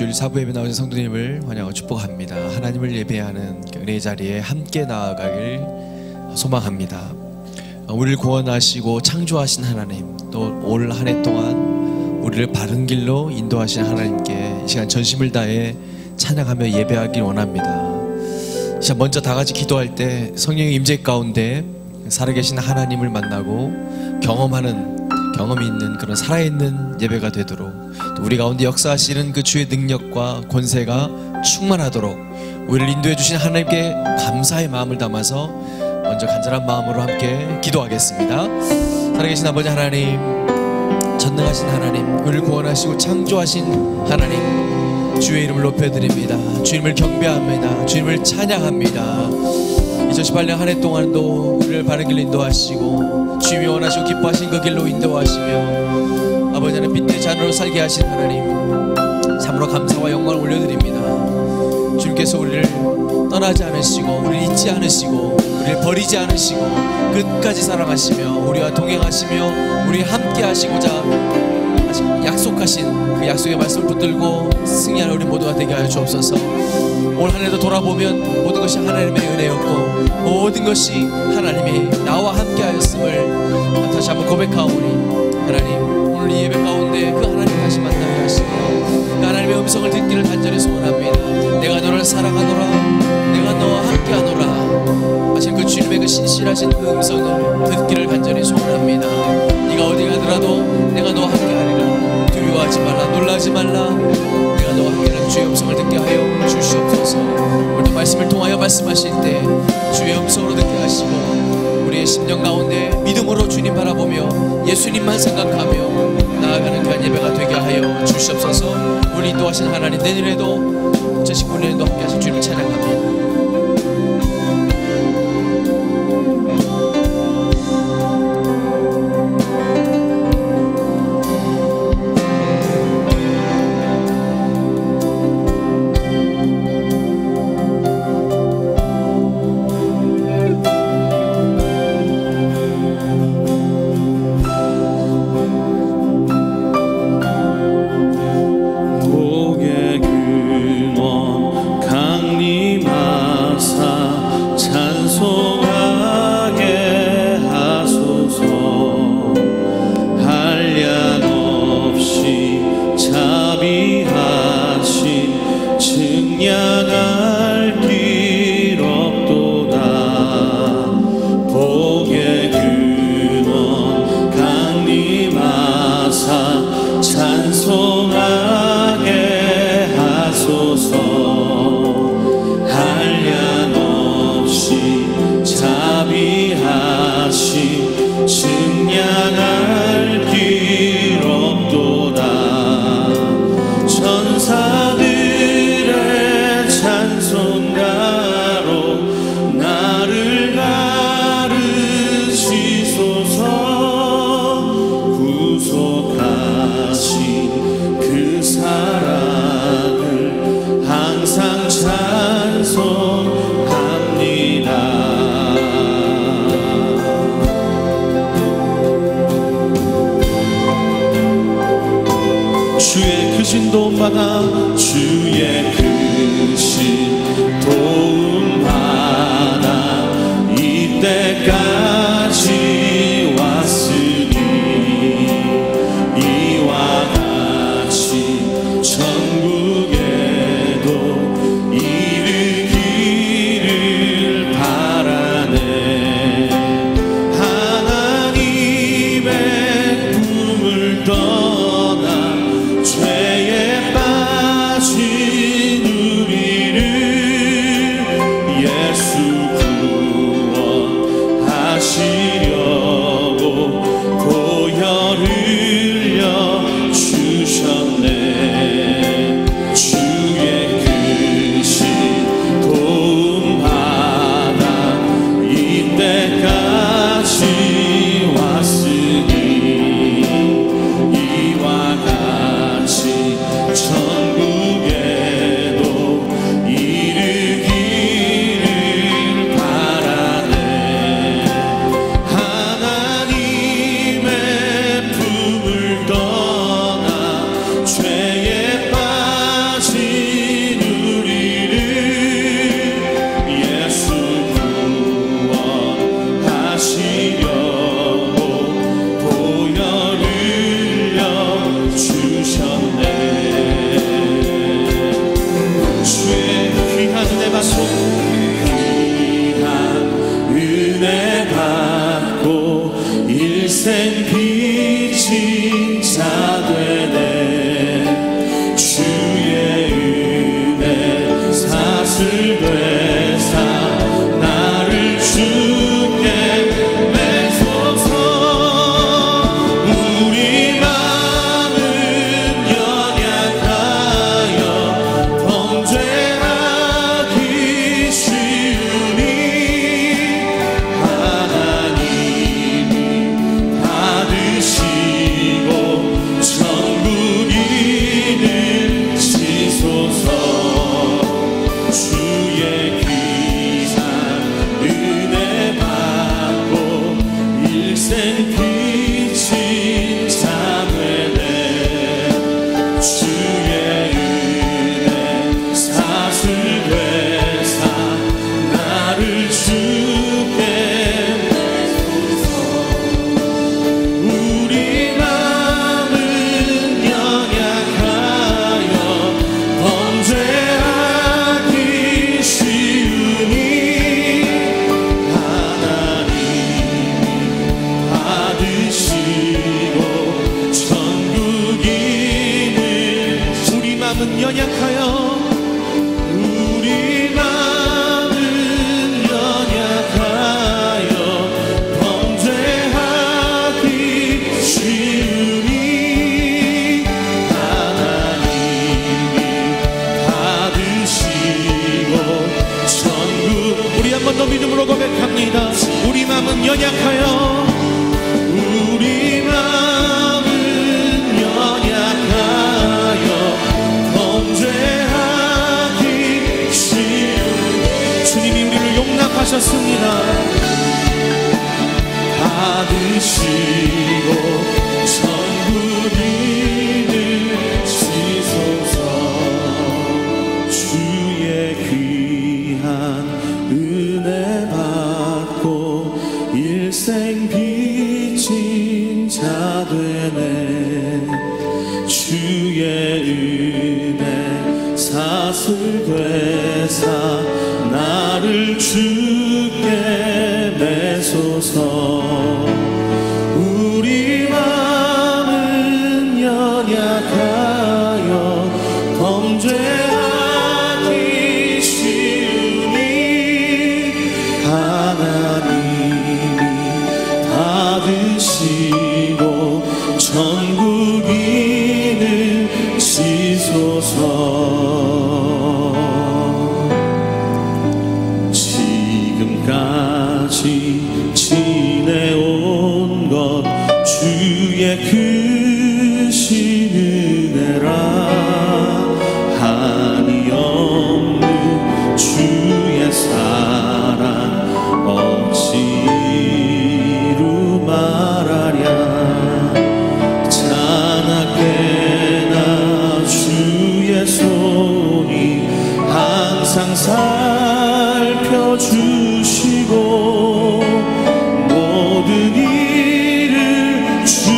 주일 사부 예배 나오신 성도님을 환영하고 축복합니다. 하나님을 예배하는 은혜의 자리에 함께 나아가길 소망합니다. 우리를 구원하시고 창조하신 하나님, 또 올 한 해 동안 우리를 바른 길로 인도하신 하나님께 이 시간 전심을 다해 찬양하며 예배하길 원합니다. 이 시간 먼저 다 같이 기도할 때 성령의 임재 가운데 살아계신 하나님을 만나고 경험이 있는 그런 살아있는 예배가 되도록, 또 우리 가운데 역사하시는 그 주의 능력과 권세가 충만하도록 우리를 인도해 주신 하나님께 감사의 마음을 담아서 먼저 간절한 마음으로 함께 기도하겠습니다. 살아계신 아버지 하나님, 전능하신 하나님, 우리를 구원하시고 창조하신 하나님, 주의 이름을 높여드립니다. 주님을 경배합니다. 주님을 찬양합니다. 2018년 한 해 동안도 우리를 바른 길로 인도하시고 주님이 원하시고 기뻐하신 그 길로 인도하시며 아버지 하나님 빛의 자녀로 살게 하신 하나님, 참으로 감사와 영광을 올려드립니다. 주님께서 우리를 떠나지 않으시고 우리를 잊지 않으시고 우리를 버리지 않으시고 끝까지 사랑하시며 우리와 동행하시며 우리 함께 하시고자 약속하신 그 약속의 말씀을 붙들고 승리하는 우리 모두가 되게 하여 주옵소서. 올 한 해도 돌아보면 모든 것이 하나님의 은혜였고 모든 것이 하나님이 나와 함께 하였음을 다시 한번 고백하오니, 하나님 오늘 이 예배 가운데 그 하나님 다시 만나게 하시고 그 하나님의 음성을 듣기를 간절히 소원합니다. 내가 너를 사랑하노라, 내가 너와 함께 하노라 하신 그 주님의 그 신실하신 그 음성을 듣기를 간절히 소원합니다. 네가 어디 가더라도 내가 너와 함께 하리라. 두려워하지 말라, 놀라지 말라. 내가 너와 함께하는 주의 음성을 듣게 하여 주시옵소서. 오늘도 말씀을 통하여 말씀하실 때 주의 음성으로 듣게 하시고 우리의 심령 가운데 믿음으로 주님 바라보며 예수님만 생각하며 나아가는 그한 예배가 되게 하여 주시옵소서. 우리 인도하신 하나님, 내년에도 2019년에도 함께 하신 주님을 찬양합니다. 찬송하게 하소서. 한량 믿음으로 고백합니다. 우리 마음은 연약하여 우리 마음은 연약하여 범죄하기 쉬운 주님이 우리를 용납하셨습니다. 받으시고 천국인을 지소서. 주의 귀한 은혜 받고 일생 빚진 자 되네. 주의 은혜 사슬 되사 나를 주께 매소서. 우리 마음은 연약하여 범죄하기 쉬우니 하나님이 받으시고 천국인을 지소서. 지금까지 지내온 것 주의 크신 은혜라. 한이 없는 주의 사랑 어찌로 말하랴. 자나깨나 주의 손이 항상 살펴주시고 모든 일을 주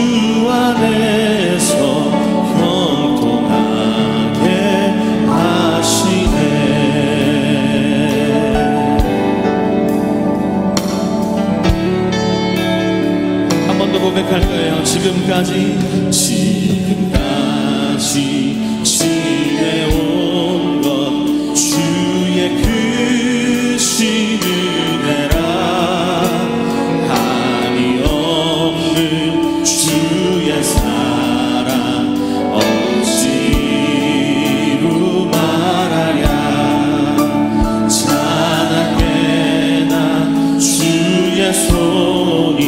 안에서 형통하게 하시네. 한 번 더 고백할 거예요. 지금까지 지내온 것 주의 크신 은혜라. 한이 없는 주의 사랑 어찌로 말하랴. 자나깨나 주의 손이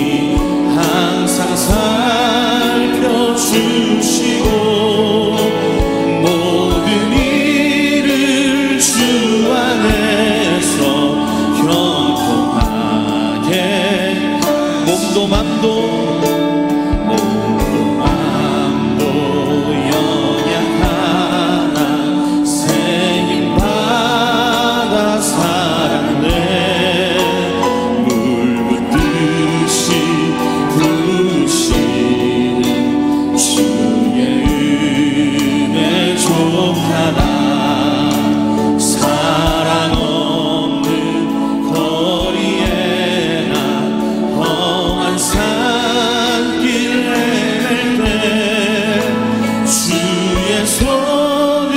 항상 살펴주시고 모든 일을 주 안에서 형통하게. 몸도 맘도 연약하나 세임받아 살았네. 물 붓듯이 부으시는 주의 은혜 족하다. 사랑 없는 거리에 나 험한 산길 헤맬 때 주의 손을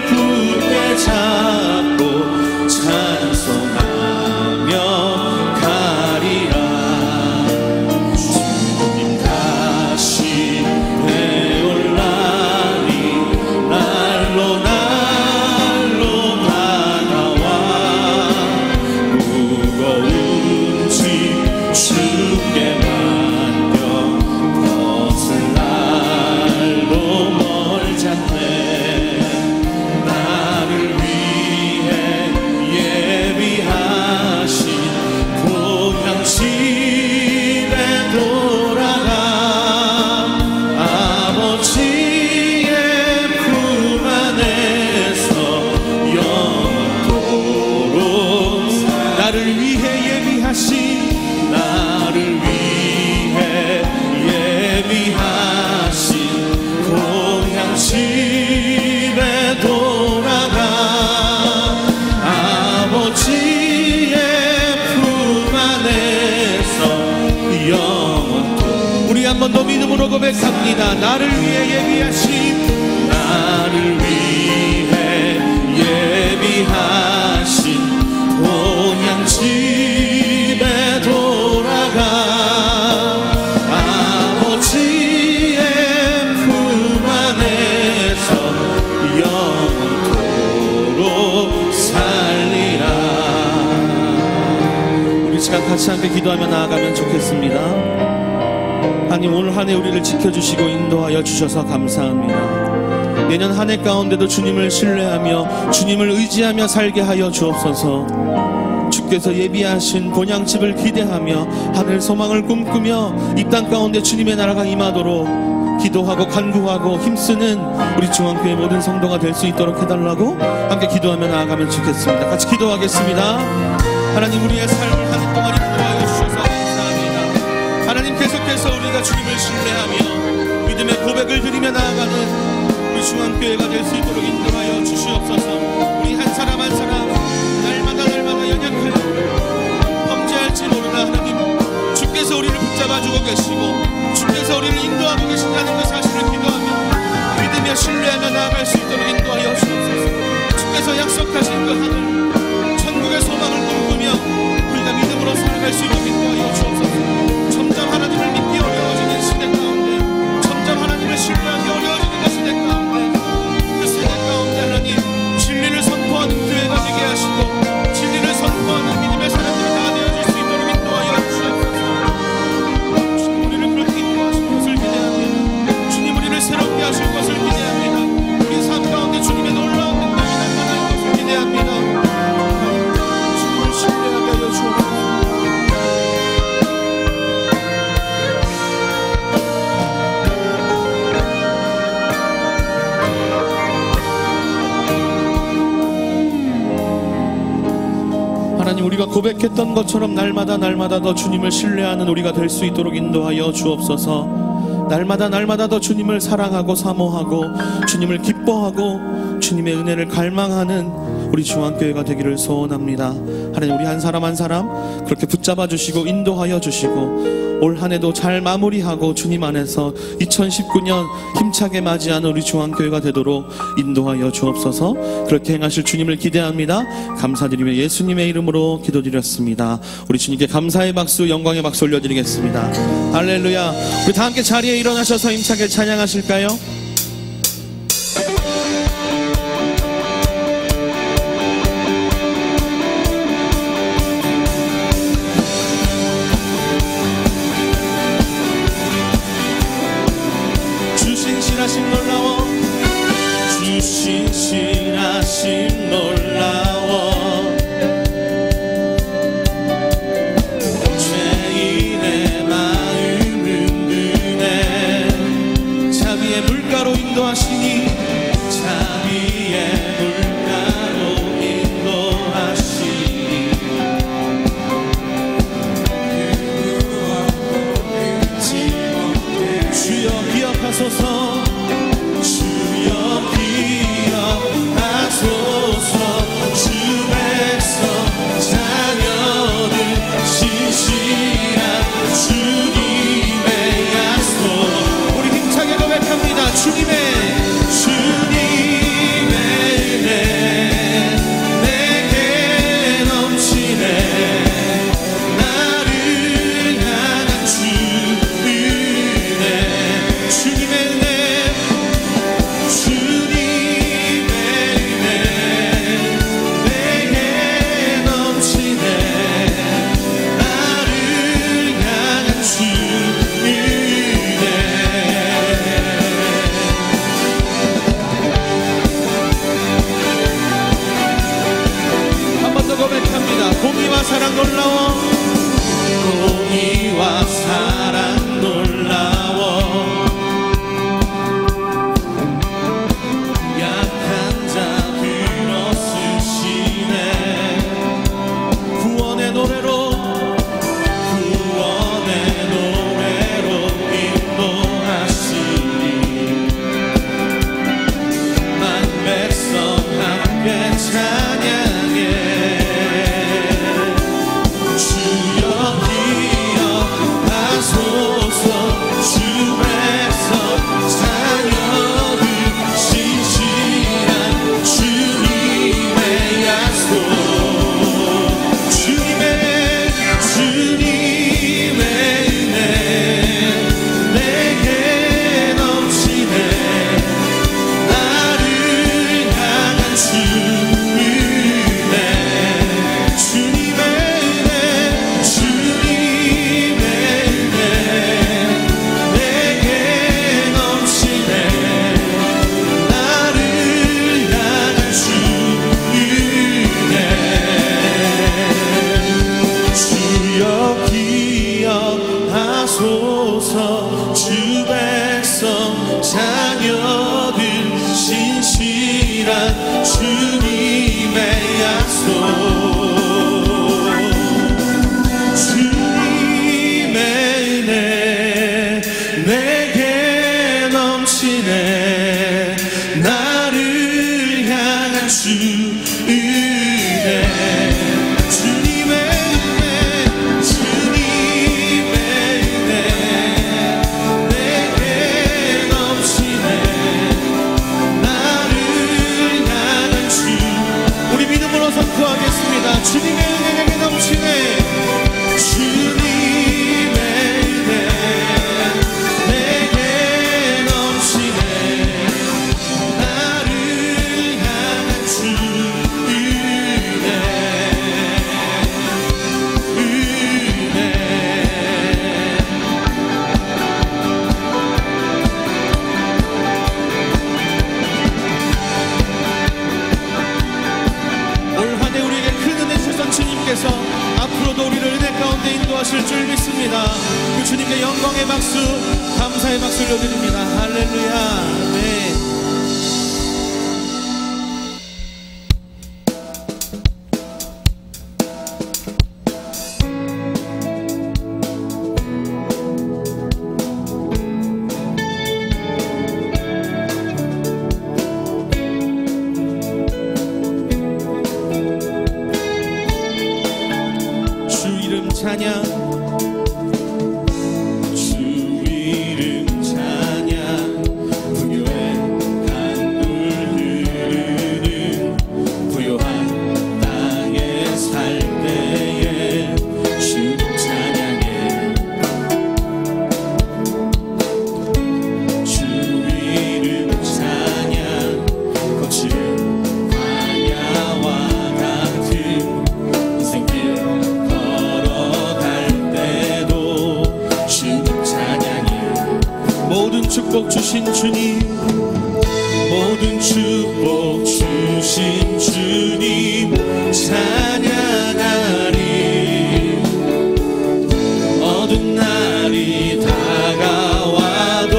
굳게 잡고 찬송하며 가리라. 주님 다시 되올라니 날로 다가와. 무거운 짐 주께 맡겨 벗을 날로 멀잖네. 나를 위해 예비하신 고향 집에 돌아가. 아버지의 품 안에서 영원토록 나를 위해 예비하신 고향 집에 돌아가. 아버지의 품 안에서 영원토록. 우리 한 번 더 믿음으로 고백합니다. 나를 위해 예비하신 고향 집에 돌아가. 아버지의 품 안에서 영원토록 살리라. 시간 같이 함께 기도하며 나아가면 좋겠습니다. 하나님, 오늘 한 해 우리를 지켜주시고 인도하여 주셔서 감사합니다. 내년 한 해 가운데도 주님을 신뢰하며 주님을 의지하며 살게 하여 주옵소서. 주께서 예비하신 본향집을 기대하며 하늘 소망을 꿈꾸며 이 땅 가운데 주님의 나라가 임하도록 기도하고 간구하고 힘쓰는 우리 중앙교회 모든 성도가 될 수 있도록 해달라고 함께 기도하며 나아가면 좋겠습니다. 같이 기도하겠습니다. 하나님, 우리의 삶을 하는 동안 인도하여 주셔서 감사합니다. 하나님, 계속해서 우리가 주님을 신뢰하며 믿음의 고백을 드리며 나아가는 우리 중앙교회가 될 수 있도록 인도하여 주시옵소서. 우리 한 사람 한 사람 날마다 연약하여 범죄할지 모르나 하나님, 주께서 우리를 붙잡아주고 계시고 주께서 우리를 인도하고 계신다는 그 사실을 기도하며 믿으며 신뢰하며 나아갈 수 있도록 인도하여 주옵소서. 주께서 약속하신 그 하늘 천국의 소망을 꿈꾸며 우리가 믿음으로 살아갈 수 있도록 인도하여 주옵소서. 점점 하나님을 믿기 어려워지는 시대 가운데, 점점 하나님을 신뢰하기 어려워지는 그 시대 가운데, 그 세대 가운데 하나님 진리를 선포하는 교회가 되게 하시고 진리를 선포하는 믿음의 사람들이 다 되어질 수 있도록 인도하여 주옵소서. 주님, 우리를 그렇게 인도하실 것을 기대합니다. 주님, 우리를 새롭게 하실 것을 기대합니다. 우리 삶 가운데 주님의 놀라운 능력이 나타날 것을 기대합니다. 주님을 신뢰하게 하여 주옵소서. 하나님, 우리가 고백했던 것처럼 날마다 더 주님을 신뢰하는 우리가 될 수 있도록 인도하여 주옵소서. 날마다 더 주님을 사랑하고 사모하고 주님을 기뻐하고 주님의 은혜를 갈망하는 우리 중앙교회가 되기를 소원합니다. 하나님, 우리 한 사람 한 사람 그렇게 붙잡아 주시고 인도하여 주시고 올 한 해도 잘 마무리하고 주님 안에서 2019년 힘차게 맞이하는 우리 중앙교회가 되도록 인도하여 주옵소서. 그렇게 행하실 주님을 기대합니다. 감사드리며 예수님의 이름으로 기도드렸습니다. 우리 주님께 감사의 박수, 영광의 박수 올려드리겠습니다. 할렐루야. 우리 다 함께 자리에 일어나셔서 힘차게 찬양하실까요? 신실하심 놀라워 죄인의 마음 흔드네 자비의 물가로 인도하시니 자비의 물가로 인도하시니 주여 기억하소서. 주 백성 자녀들 신실한 주님의 약속 우리 힘차게 고백합니다. 주님의 은혜 내게 넘치네. 나를 향한 주 은혜 주님의 은혜 공의와 사랑 놀라워 공의와 사랑 놀라워 약한 자 들어쓰시네. 구원의 노래로 인도하시니 만 백성 함께 찬양해. 주여 기억하소서. 주님의 은혜 내게 넘치네. 주님의 은혜 내게 넘치네. 나를 향한 주 은혜 올 한 해 우리에게 큰 은혜 주셨던 주님께서 앞으로도 우리를 은혜 가운데 인도하실 줄 믿습니다. 그 주님께 영광의 박수, 감사의 박수 올려드립니다. 할렐루야. 아멘. 주 이름 찬양, 주 이름 찬양. 부유한 강물 흐르는 부요한 땅에 살 때에 주 이름 찬양해. 주 이름 찬양. 거칠은 광야와 같은 인생길 걸어갈 때도 주 이름 찬양해. 모든 축복 주신 주님, 모든 축복 주신 주님 찬양하리. 어두운 날이 다가와도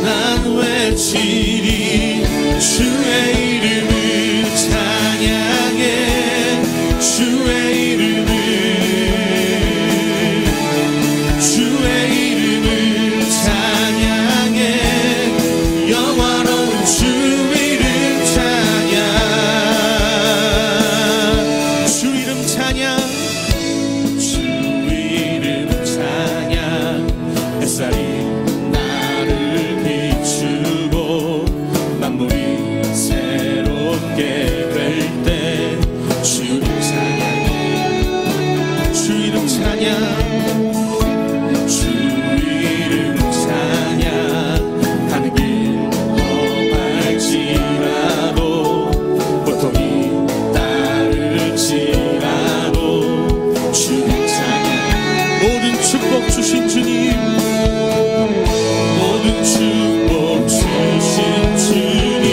난 외치리. 주의 이름을 찬양해. 주의 이름을 찬양해. 영화로운 주 이름 찬양. 주 이름 찬양, 주 이름 찬양. 햇살이 나를 비추고 만물이 새롭게 될 때 주 이름 찬양해. 주 이름 찬양, 주 이름 찬양. 가는 길 험할지라도 고통이 따를지라도 주 이름 찬양. 모든 축복 주신 주님, 모든 축복 주신 주님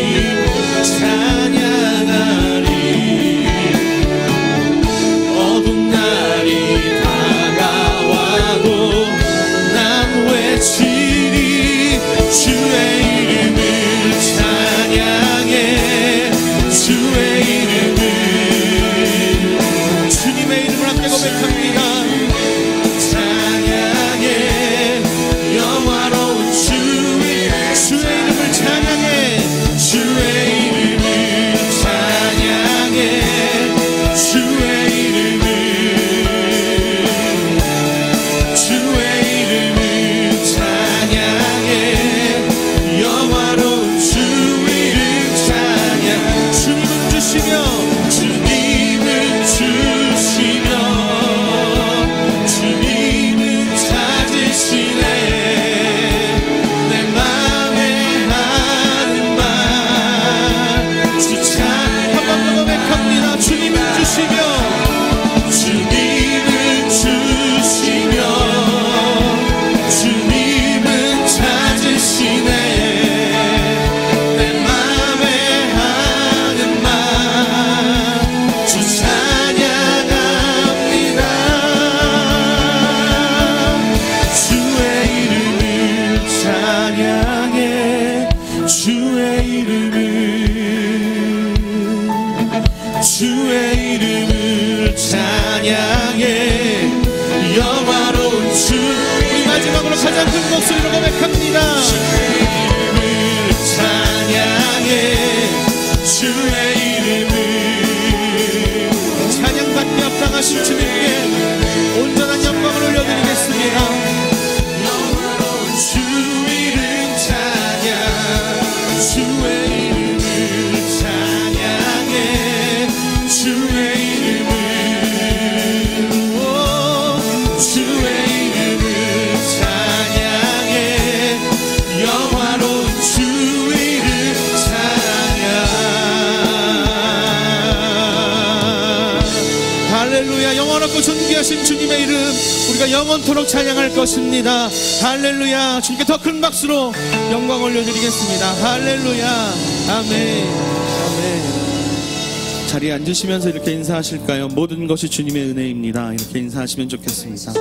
찬양하리. 어두운 날이 다가와도 난 외치리. 주의 이름을 찬양해. 주의 이름을 주님의 이름을 함께 고백합니다. 찬양해. 영화로운 주의 이름을 찬양해. 주의 이름을 찬양해. 주의 이름을 찬양해. 영화로운 주 이름 찬양. 주님은 주시며, 주님은 주시며 주님은 찾으시네. 내 맘에 하는 말 주 찬양. 한 번 더 고백합니다. 주님은 주시며, 주님은 주시며 주님은 찾으시네. 내 맘에 하는 말 주 찬양합니다. 주의 이름을 찬양해. 주의 이름을 찬양해. 영화로운 주. 우리 마지막으로 가장 큰 목소리로 고백합니다. 이름을 찬양해. 주의 이름을 찬양받기 합당하신 주님께 온전한 영광을 올려드리겠습니다. 영화로운 주 이름 찬양. 주의 이름을 찬양해. 주의 이름을 할렐루야. 영원하고 존귀하신 주님의 이름 우리가 영원토록 찬양할 것입니다. 할렐루야. 주님께 더 큰 박수로 영광 올려드리겠습니다. 할렐루야. 아멘. 아멘. 자리에 앉으시면서 이렇게 인사하실까요? 모든 것이 주님의 은혜입니다. 이렇게 인사하시면 좋겠습니다.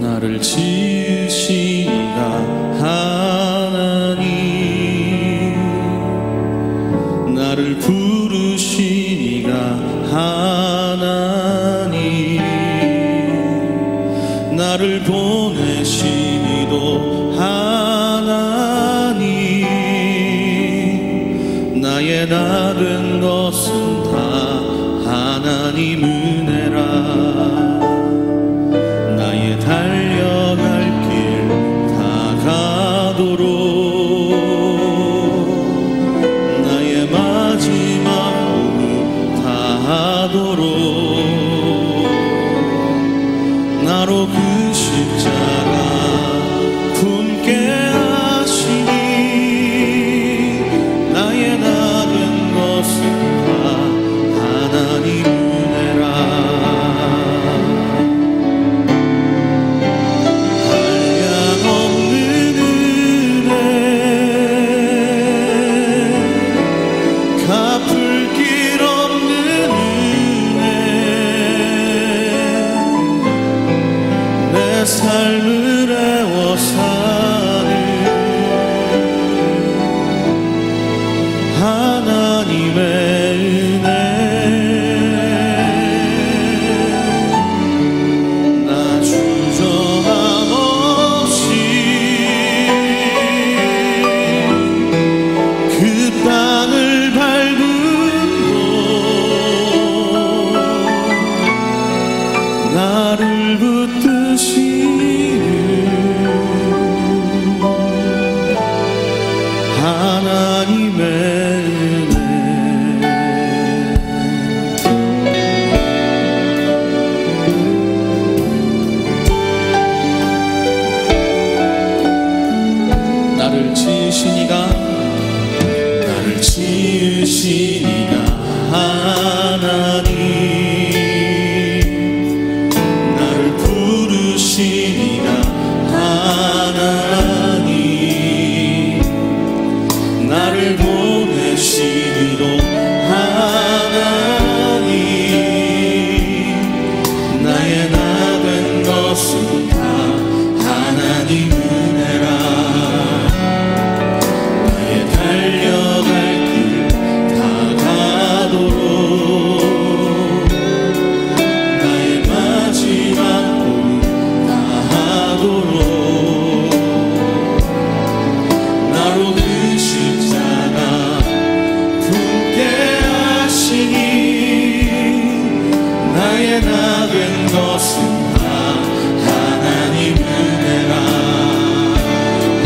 나를 지으신 이가 하나님, 나를 부르신 이가 하나님, 나를 보내신 이도 하나님, 나의 나 된 것은 다 하나님 은혜라. 달려갈 길 다 가도록 나의 마지막 호흡 다 하도록 나로 그 십자가 품게 하시니 나의 나 된 것은 다 하나님 은혜라. 삶을 애워 사는 하나님의 은혜, 나 주저함 없이 그 땅을 밟은 곳 나를 붙드시 하나님의 은혜. 나를 지으신 이가 하나님, 나를 부르신 이가 하나님, 나를 보내시리도 하나님, 나의 나 된 것은 다 하나님 은혜라. 나의 달려갈 길 다 가도록 나의 마지막 호흡 다 하도록 나로 그 십자가 품게 하시니 나의 나 된 것은 다 하나님 은혜라.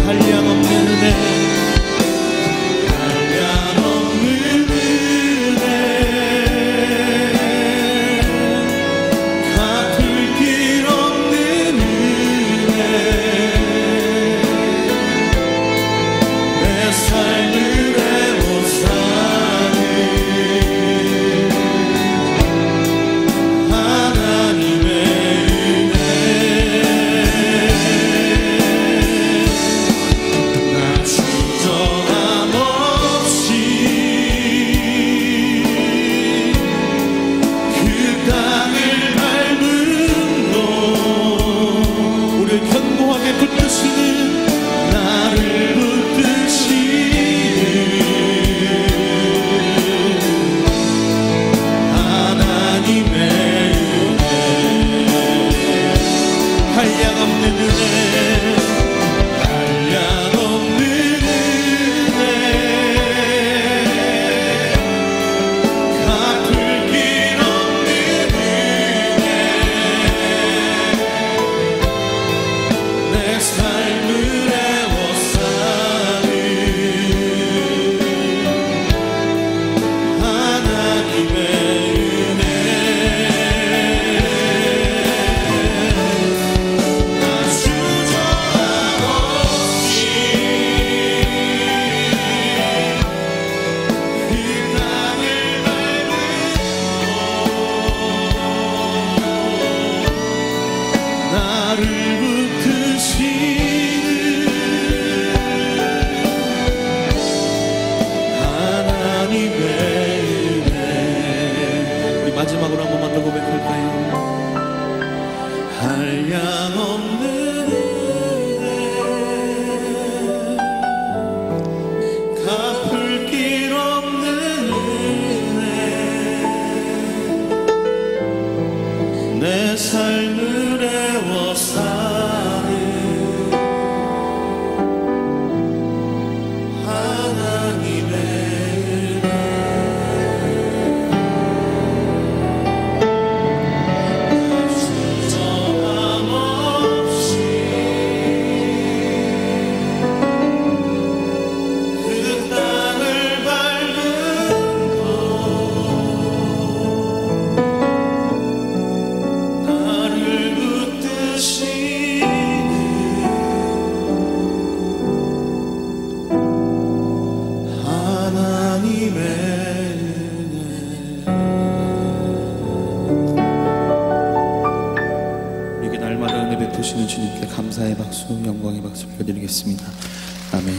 한량없는 은혜, 한량없는 은혜, 갚을 길 없는 은혜, 내 삶을 애워 사는 하나님의 마지막으로 한 번만 더 고백할까요? 한량없는 은혜 갚을 길 없는 은혜 내 삶을 애워싸는 하나님의 주시는 주님께 감사의 박수, 영광의 박수 드리겠습니다. 아멘.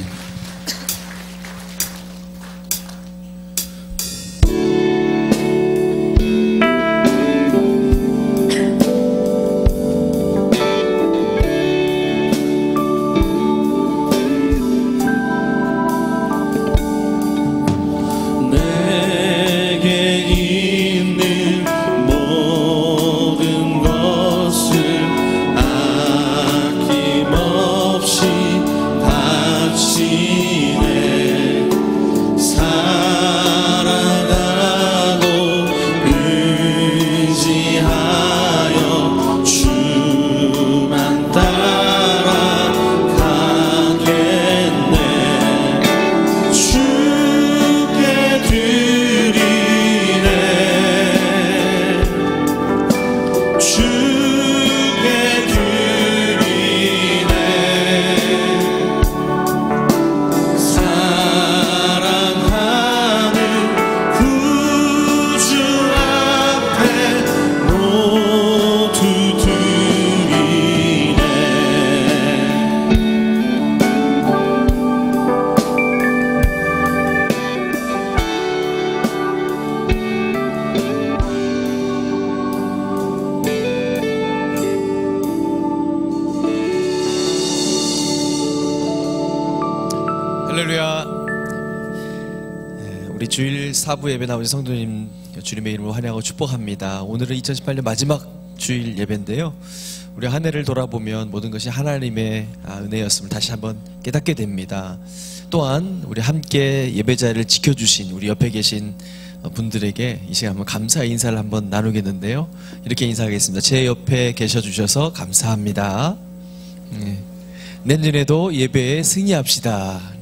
할렐루야. 우리 주일 4부 예배 나오신 성도님 주님의 이름으로 환영하고 축복합니다. 오늘은 2018년 마지막 주일 예배인데요, 우리 한 해를 돌아보면 모든 것이 하나님의 은혜였음을 다시 한번 깨닫게 됩니다. 또한 우리 함께 예배자를 지켜주신 우리 옆에 계신 분들에게 이 시간 한번 감사의 인사를 한번 나누겠는데요, 이렇게 인사하겠습니다. 제 옆에 계셔주셔서 감사합니다. 내년에도 예배에 승리합시다.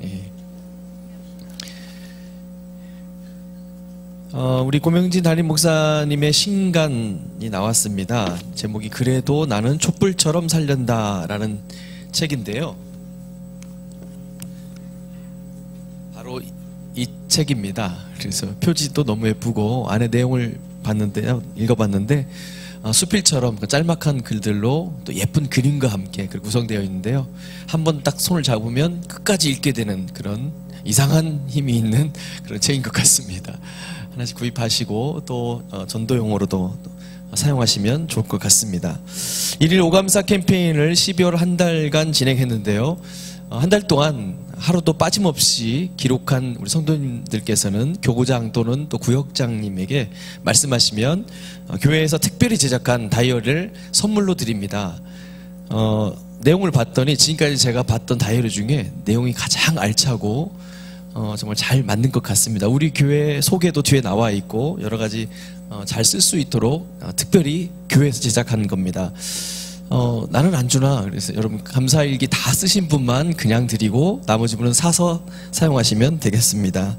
우리 고명진 담임 목사님의 신간이 나왔습니다. 제목이 그래도 나는 촛불처럼 살련다 라는 책인데요, 바로 이 책입니다. 그래서 표지도 너무 예쁘고 안에 내용을 읽어봤는데 수필처럼 짤막한 글들로 또 예쁜 그림과 함께 구성되어 있는데요, 한번 딱 손을 잡으면 끝까지 읽게 되는 그런 이상한 힘이 있는 그런 책인 것 같습니다. 하나씩 구입하시고 또 전도용으로도 사용하시면 좋을 것 같습니다. 1일 오감사 캠페인을 12월 한 달간 진행했는데요, 한 달 동안 하루도 빠짐없이 기록한 우리 성도님들께서는 교구장 또는 또 구역장님에게 말씀하시면 교회에서 특별히 제작한 다이어리를 선물로 드립니다. 내용을 봤더니 지금까지 제가 봤던 다이어리 중에 내용이 가장 알차고 정말 잘 맞는 것 같습니다. 우리 교회 소개도 뒤에 나와 있고 여러 가지 잘 쓸 수 있도록 특별히 교회에서 제작한 겁니다. 나는 안 주나, 그래서 여러분 감사일기 다 쓰신 분만 그냥 드리고 나머지 분은 사서 사용하시면 되겠습니다.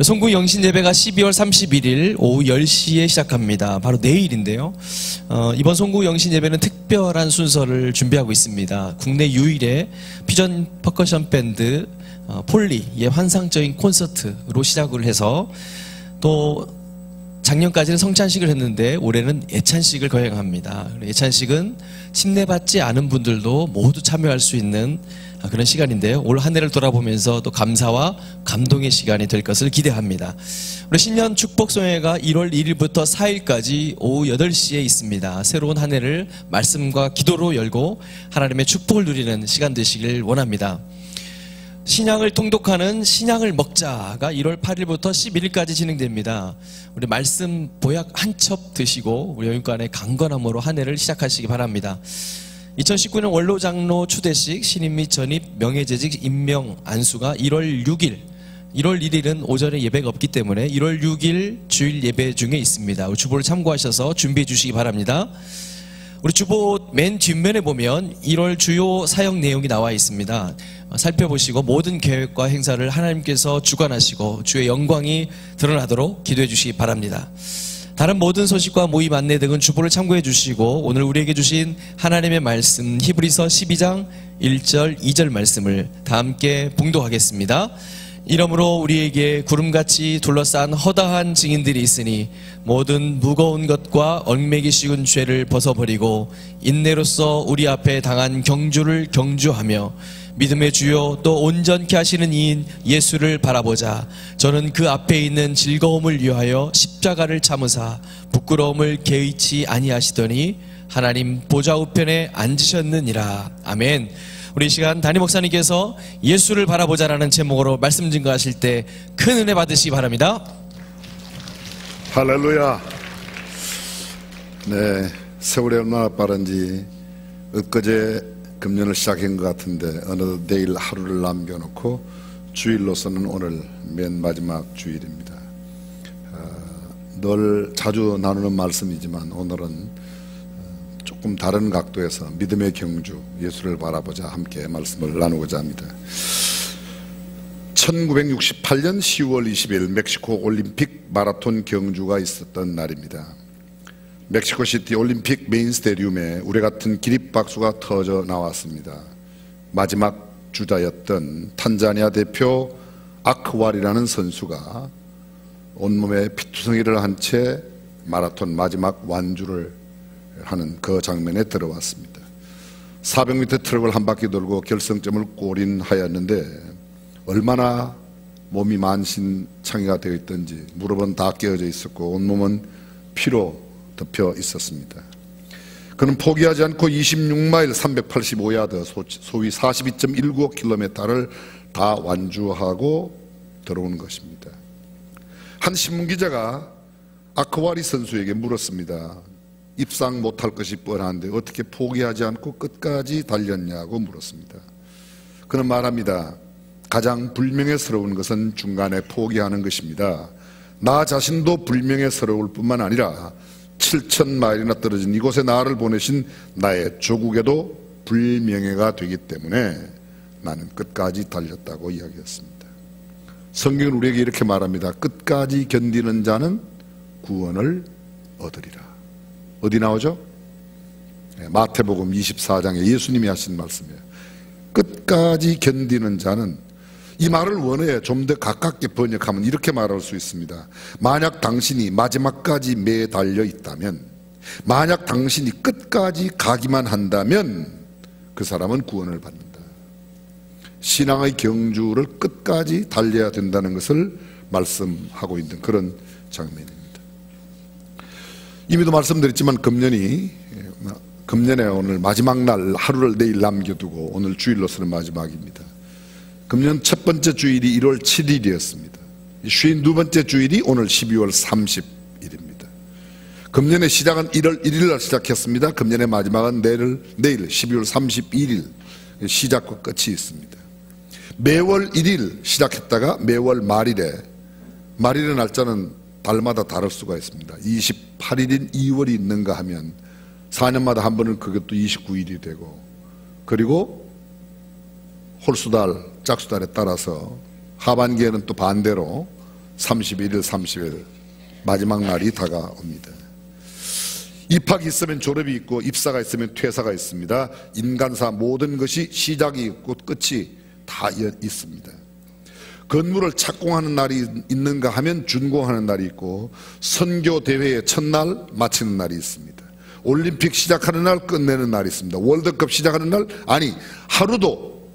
송구 영신 예배가 12월 31일 오후 10시에 시작합니다. 바로 내일인데요, 이번 송구 영신 예배는 특별한 순서를 준비하고 있습니다. 국내 유일의 퓨전 퍼커션 밴드 폴리의 환상적인 콘서트로 시작을 해서 또 작년까지는 성찬식을 했는데 올해는 예찬식을 거행합니다. 예찬식은 침례받지 않은 분들도 모두 참여할 수 있는 그런 시간인데요. 올 한 해를 돌아보면서 또 감사와 감동의 시간이 될 것을 기대합니다. 우리 신년 축복송회가 1월 1일부터 4일까지 오후 8시에 있습니다. 새로운 한 해를 말씀과 기도로 열고 하나님의 축복을 누리는 시간 되시길 원합니다. 신앙을 통독하는 신앙을 먹자가 1월 8일부터 11일까지 진행됩니다. 우리 말씀 보약 한 첩 드시고 우리 여인간의 강건함으로 한 해를 시작하시기 바랍니다. 2019년 원로장로 추대식 신임 및 전입 명예재직 임명 안수가 1월 6일 1월 1일은 오전에 예배가 없기 때문에 1월 6일 주일 예배 중에 있습니다. 우리 주보를 참고하셔서 준비해 주시기 바랍니다. 우리 주보 맨 뒷면에 보면 1월 주요 사역 내용이 나와 있습니다. 살펴보시고 모든 계획과 행사를 하나님께서 주관하시고 주의 영광이 드러나도록 기도해 주시기 바랍니다. 다른 모든 소식과 모임 안내 등은 주보를 참고해 주시고 오늘 우리에게 주신 하나님의 말씀 히브리서 12장 1절 2절 말씀을 다 함께 봉독하겠습니다. 이러므로 우리에게 구름같이 둘러싼 허다한 증인들이 있으니 모든 무거운 것과 얽매기 쉬운 죄를 벗어버리고 인내로써 우리 앞에 당한 경주를 경주하며 믿음의 주요 또 온전케 하시는 이인 예수를 바라보자. 저는 그 앞에 있는 즐거움을 위하여 십자가를 참으사 부끄러움을 개의치 아니하시더니 하나님 보좌 우편에 앉으셨느니라. 아멘. 우리 이 시간 담임 목사님께서 예수를 바라보자라는 제목으로 말씀 증거하실 때 큰 은혜 받으시기 바랍니다. 할렐루야. 네, 세월이 얼마나 빠른지 엊그제 금년을 시작한 것 같은데 어느덧 내일 하루를 남겨놓고 주일로서는 오늘 맨 마지막 주일입니다. 늘 자주 나누는 말씀이지만 오늘은 조금 다른 각도에서 믿음의 경주 예수를 바라보자 함께 말씀을 나누고자 합니다. 1968년 10월 20일 멕시코 올림픽 마라톤 경주가 있었던 날입니다. 멕시코시티 올림픽 메인 스테디움에 우레같은 기립박수가 터져 나왔습니다. 마지막 주자였던 탄자니아 대표 아크왈이라는 선수가 온몸에 피투성이를 한 채 마라톤 마지막 완주를 하는 그 장면에 들어왔습니다. 400m 트럭을 한 바퀴 돌고 결승점을 골인하였는데 얼마나 몸이 만신창이가 되어 있던지 무릎은 다 깨어져 있었고 온몸은 피로 덮여 있었습니다. 그는 포기하지 않고 26마일 385야드 소위 42.195km를 다 완주하고 들어오는 것입니다. 한 신문기자가 아크와리 선수에게 물었습니다. 입상 못할 것이 뻔한데 어떻게 포기하지 않고 끝까지 달렸냐고 물었습니다. 그는 말합니다. 가장 불명예스러운 것은 중간에 포기하는 것입니다. 나 자신도 불명예스러울 뿐만 아니라 7,000마일이나 떨어진 이곳에 나를 보내신 나의 조국에도 불명예가 되기 때문에 나는 끝까지 달렸다고 이야기했습니다. 성경은 우리에게 이렇게 말합니다. 끝까지 견디는 자는 구원을 얻으리라. 어디 나오죠? 마태복음 24장에 예수님이 하신 말씀이에요. 끝까지 견디는 자는, 이 말을 원어에 좀 더 가깝게 번역하면 이렇게 말할 수 있습니다. 만약 당신이 마지막까지 매달려 있다면, 만약 당신이 끝까지 가기만 한다면 그 사람은 구원을 받는다. 신앙의 경주를 끝까지 달려야 된다는 것을 말씀하고 있는 그런 장면입니다. 이미도 말씀드렸지만 금년에 오늘 마지막 날 하루를 내일 남겨두고 오늘 주일로서는 마지막입니다. 금년 첫 번째 주일이 1월 7일이었습니다. 52번째 주일이 오늘 12월 30일입니다. 금년의 시작은 1월 1일 날 시작했습니다. 금년의 마지막은 내일 12월 31일 시작과 끝이 있습니다. 매월 1일 시작했다가 매월 말일의 날짜는 달마다 다를 수가 있습니다. 28일인 2월이 있는가 하면 4년마다 한 번은 그것도 29일이 되고, 그리고 홀수달, 짝수달에 따라서 하반기에는 또 반대로 31일, 30일 마지막 날이 다가옵니다. 입학이 있으면 졸업이 있고 입사가 있으면 퇴사가 있습니다. 인간사 모든 것이 시작이 있고 끝이 다 있습니다. 건물을 착공하는 날이 있는가 하면 준공하는 날이 있고, 선교 대회의 첫날 마치는 날이 있습니다. 올림픽 시작하는 날 끝내는 날이 있습니다. 월드컵 시작하는 날, 아니 하루도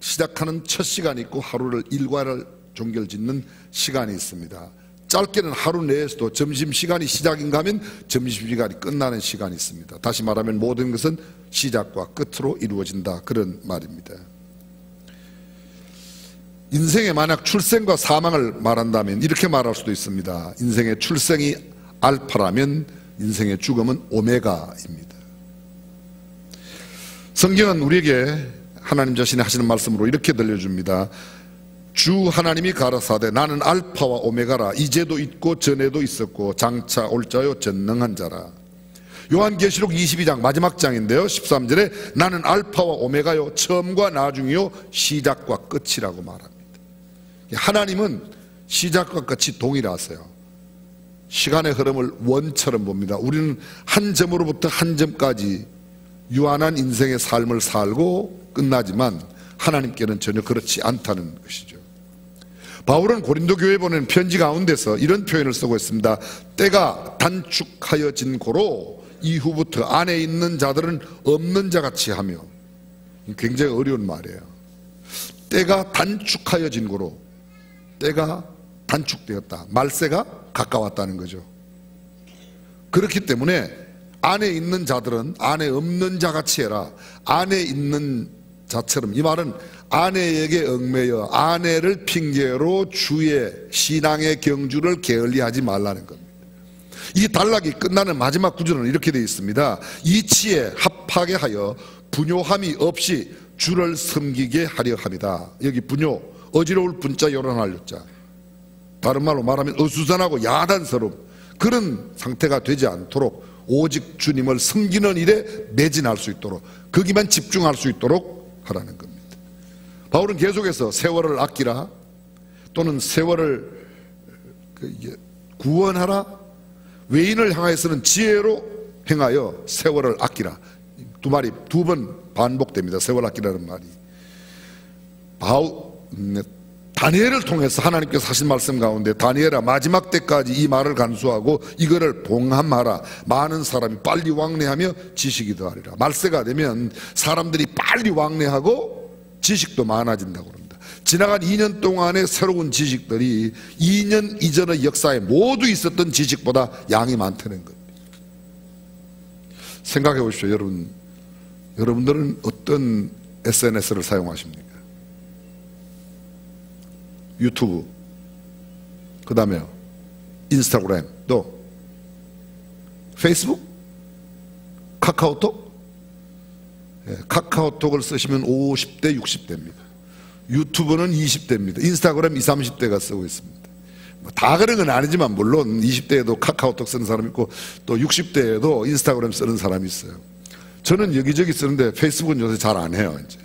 시작하는 첫 시간이 있고 하루를 일과를 종결짓는 시간이 있습니다. 짧게는 하루 내에서도 점심시간이 시작인가 하면 점심시간이 끝나는 시간이 있습니다. 다시 말하면 모든 것은 시작과 끝으로 이루어진다, 그런 말입니다. 인생에 만약 출생과 사망을 말한다면 이렇게 말할 수도 있습니다. 인생의 출생이 알파라면 인생의 죽음은 오메가입니다. 성경은 우리에게 하나님 자신이 하시는 말씀으로 이렇게 들려줍니다. 주 하나님이 가라사대 나는 알파와 오메가라. 이제도 있고 전에도 있었고 장차 올자요 전능한 자라. 요한계시록 22장 마지막 장인데요, 13절에 나는 알파와 오메가요 처음과 나중이요 시작과 끝이라고 말합니다. 하나님은 시작과 끝이 동일하세요. 시간의 흐름을 원처럼 봅니다. 우리는 한 점으로부터 한 점까지 유한한 인생의 삶을 살고 끝나지만 하나님께는 전혀 그렇지 않다는 것이죠. 바울은 고린도 교회에 보낸 편지 가운데서 이런 표현을 쓰고 있습니다. 때가 단축하여진 고로 이후부터 안에 있는 자들은 없는 자같이 하며. 굉장히 어려운 말이에요. 때가 단축하여진 고로, 때가 단축되었다, 말세가 가까웠다는 거죠. 그렇기 때문에 안에 있는 자들은 안에 없는 자같이 해라. 안에 있는 자처럼, 이 말은 아내에게 얽매여 아내를 핑계로 주의 신앙의 경주를 게을리하지 말라는 겁니다. 이 단락이 끝나는 마지막 구절은 이렇게 되어 있습니다. 이치에 합하게 하여 분요함이 없이 주를 섬기게 하려 합니다. 여기 분요, 어지러울 분자 요란할 요자, 다른 말로 말하면 어수선하고 야단스러운 그런 상태가 되지 않도록 오직 주님을 섬기는 일에 매진할 수 있도록, 거기만 집중할 수 있도록 하라는 겁니다. 바울은 계속해서 세월을 아끼라, 또는 세월을 구원하라, 외인을 향하여서는 지혜로 행하여 세월을 아끼라, 두 말이 두 번 반복됩니다. 세월 아끼라는 말이. 다니엘을 통해서 하나님께서 하신 말씀 가운데 다니엘아 마지막 때까지 이 말을 간수하고 이거를 봉함하라. 많은 사람이 빨리 왕래하며 지식이 더하리라. 말세가 되면 사람들이 빨리 왕래하고 지식도 많아진다고 합니다. 지나간 2년 동안의 새로운 지식들이 2년 이전의 역사에 모두 있었던 지식보다 양이 많다는 겁니다. 생각해 보십시오. 여러분들은 어떤 SNS를 사용하십니까? 유튜브, 그 다음에 인스타그램, 또 페이스북, 카카오톡. 카카오톡을 쓰시면 50대, 60대입니다. 유튜브는 20대입니다. 인스타그램 20, 30대가 쓰고 있습니다. 다 그런 건 아니지만 물론 20대에도 카카오톡 쓰는 사람이 있고 또 60대에도 인스타그램 쓰는 사람이 있어요. 저는 여기저기 쓰는데 페이스북은 요새 잘 안 해요. 이제.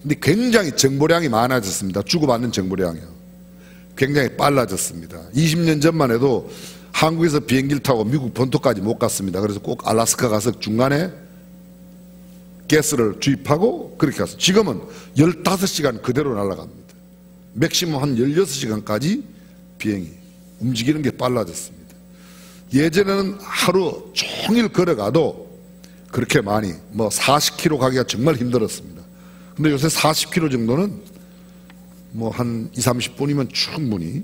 근데 굉장히 정보량이 많아졌습니다. 주고받는 정보량이요. 굉장히 빨라졌습니다. 20년 전만 해도 한국에서 비행기를 타고 미국 본토까지 못 갔습니다. 그래서 꼭 알래스카 가서 중간에 가스를 주입하고 그렇게 갔어요. 지금은 15시간 그대로 날아갑니다. 맥시멈 한 16시간까지 비행이 움직이는 게 빨라졌습니다. 예전에는 하루 종일 걸어가도 그렇게 많이 40km 가기가 정말 힘들었습니다. 근데 요새 40km 정도는 한 20, 30분이면 충분히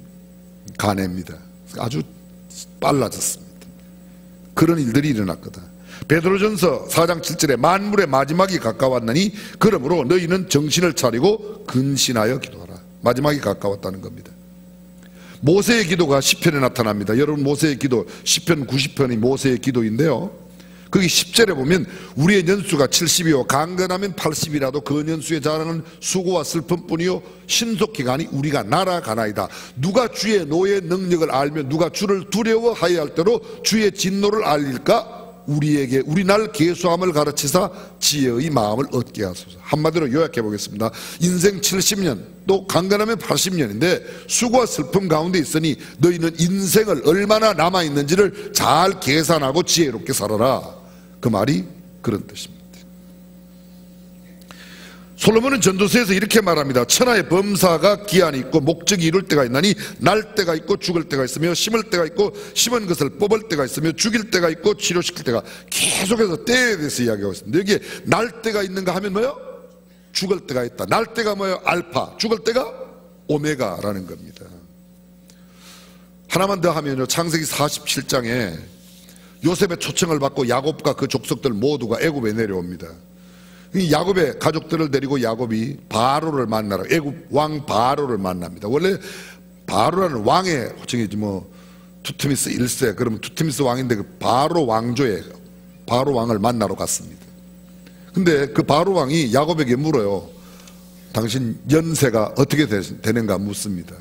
가냅니다. 아주 빨라졌습니다. 그런 일들이 일어났거든. 베드로전서 4장 7절에 만물의 마지막이 가까웠나니 그러므로 너희는 정신을 차리고 근신하여 기도하라. 마지막이 가까웠다는 겁니다. 모세의 기도가 시편에 나타납니다. 여러분, 모세의 기도, 시편 90편이 모세의 기도인데요, 거기 10절에 보면 우리의 연수가 70이요 강건하면 80이라도 그 연수의 자랑은 수고와 슬픔뿐이요 신속히 가니 우리가 날아가나이다. 누가 주의 노의 능력을 알며 누가 주를 두려워하여 할 때로 주의 진노를 알릴까? 우리 날 계수함을 가르치사 지혜의 마음을 얻게 하소서. 한마디로 요약해 보겠습니다. 인생 70년 또 강건하면 80년인데 수고와 슬픔 가운데 있으니 너희는 인생을 얼마나 남아있는지를 잘 계산하고 지혜롭게 살아라. 그 말이 그런 뜻입니다. 솔로몬은 전도서에서 이렇게 말합니다. 천하의 범사가 기한이 있고 목적이 이룰 때가 있나니 날 때가 있고 죽을 때가 있으며 심을 때가 있고 심은 것을 뽑을 때가 있으며 죽일 때가 있고 치료시킬 때가, 계속해서 때에 대해서 이야기하고 있습니다. 여기에 날 때가 있는가 하면 뭐요? 죽을 때가 있다. 날 때가 뭐예요? 알파. 죽을 때가 오메가라는 겁니다. 하나만 더 하면요, 창세기 47장에 요셉의 초청을 받고 야곱과 그 족속들 모두가 애굽에 내려옵니다. 이 야곱의 가족들을 데리고 야곱이 바로를 만나러, 애굽 왕 바로를 만납니다. 원래 바로라는 왕의 호칭이지, 뭐 투트미스 1세 그러면 투트미스 왕인데, 그 바로 왕조에 바로 왕을 만나러 갔습니다. 근데 그 바로 왕이 야곱에게 물어요. 당신 연세가 어떻게 되는가 묻습니다.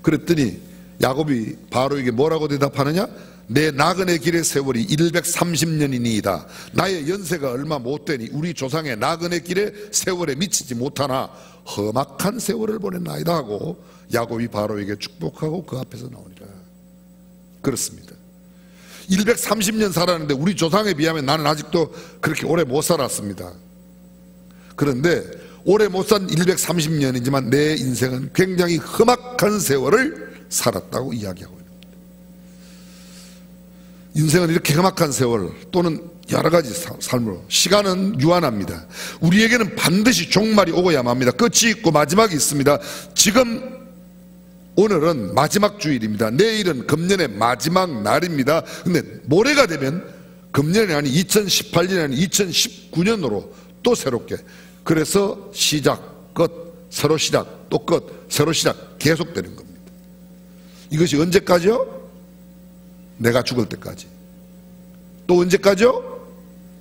그랬더니 야곱이 바로에게 뭐라고 대답하느냐? 내 나그네 길의 세월이 130년이니이다. 나의 연세가 얼마 못 되니 우리 조상의 나그네 길의 세월에 미치지 못하나 험악한 세월을 보냈나이다 하고 야곱이 바로에게 축복하고 그 앞에서 나오니라. 그렇습니다. 130년 살았는데 우리 조상에 비하면 나는 아직도 그렇게 오래 못 살았습니다. 그런데 오래 못 산 130년이지만 내 인생은 굉장히 험악한 세월을 살았다고 이야기하고 있습니다. 인생은 이렇게 험악한 세월 또는 여러 가지 삶으로, 시간은 유한합니다. 우리에게는 반드시 종말이 오고야 맙니다. 끝이 있고 마지막이 있습니다. 지금 오늘은 마지막 주일입니다. 내일은 금년의 마지막 날입니다. 근데 모레가 되면 금년이 아닌 2018년이 아닌 2019년으로 또 새롭게, 그래서 시작, 끝, 새로 시작, 또 끝, 새로 시작 계속되는 겁니다. 이것이 언제까지요? 내가 죽을 때까지. 또 언제까지요?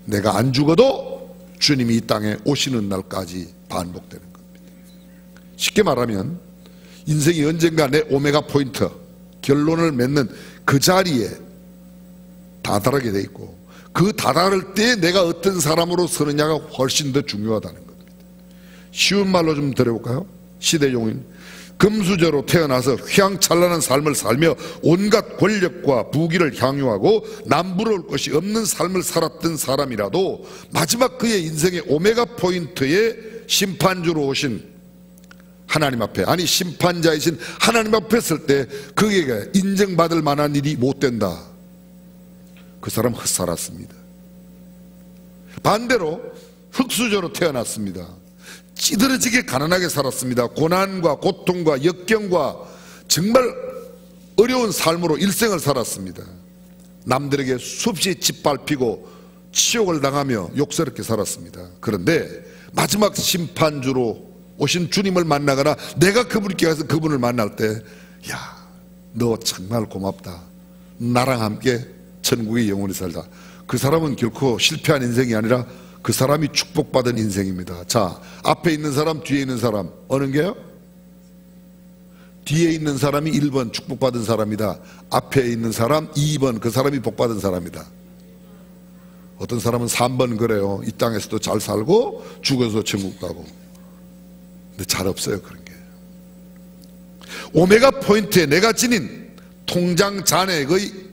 내가 안 죽어도 주님이 이 땅에 오시는 날까지 반복되는 겁니다. 쉽게 말하면 인생이 언젠가 내 오메가 포인트, 결론을 맺는 그 자리에 다다르게 돼 있고, 그 다다를 때 내가 어떤 사람으로 서느냐가 훨씬 더 중요하다는 겁니다. 쉬운 말로 좀 드려볼까요? 시대용인 금수저로 태어나서 휘황찬란한 삶을 살며 온갖 권력과 부귀를 향유하고 남부러울 것이 없는 삶을 살았던 사람이라도 마지막 그의 인생의 오메가 포인트에 심판주로 오신 하나님 앞에, 아니 심판자이신 하나님 앞에 설 때 그에게 인정받을 만한 일이 못 된다. 그 사람 헛살았습니다. 반대로 흙수저로 태어났습니다. 찌들어지게 가난하게 살았습니다. 고난과 고통과 역경과 정말 어려운 삶으로 일생을 살았습니다. 남들에게 수없이 짓밟히고 치욕을 당하며 욕스럽게 살았습니다. 그런데 마지막 심판주로 오신 주님을 만나거나 내가 그분께 가서 그분을 만날 때, 야, 너 정말 고맙다. 나랑 함께 천국에 영원히 살자. 그 사람은 결코 실패한 인생이 아니라 그 사람이 축복받은 인생입니다. 자, 앞에 있는 사람, 뒤에 있는 사람, 어느 게요? 뒤에 있는 사람이 1번 축복받은 사람이다. 앞에 있는 사람 2번, 그 사람이 복받은 사람이다. 어떤 사람은 3번 그래요. 이 땅에서도 잘 살고 죽어서 천국 가고. 근데 잘 없어요, 그런 게. 오메가 포인트에 내가 지닌 통장 잔액의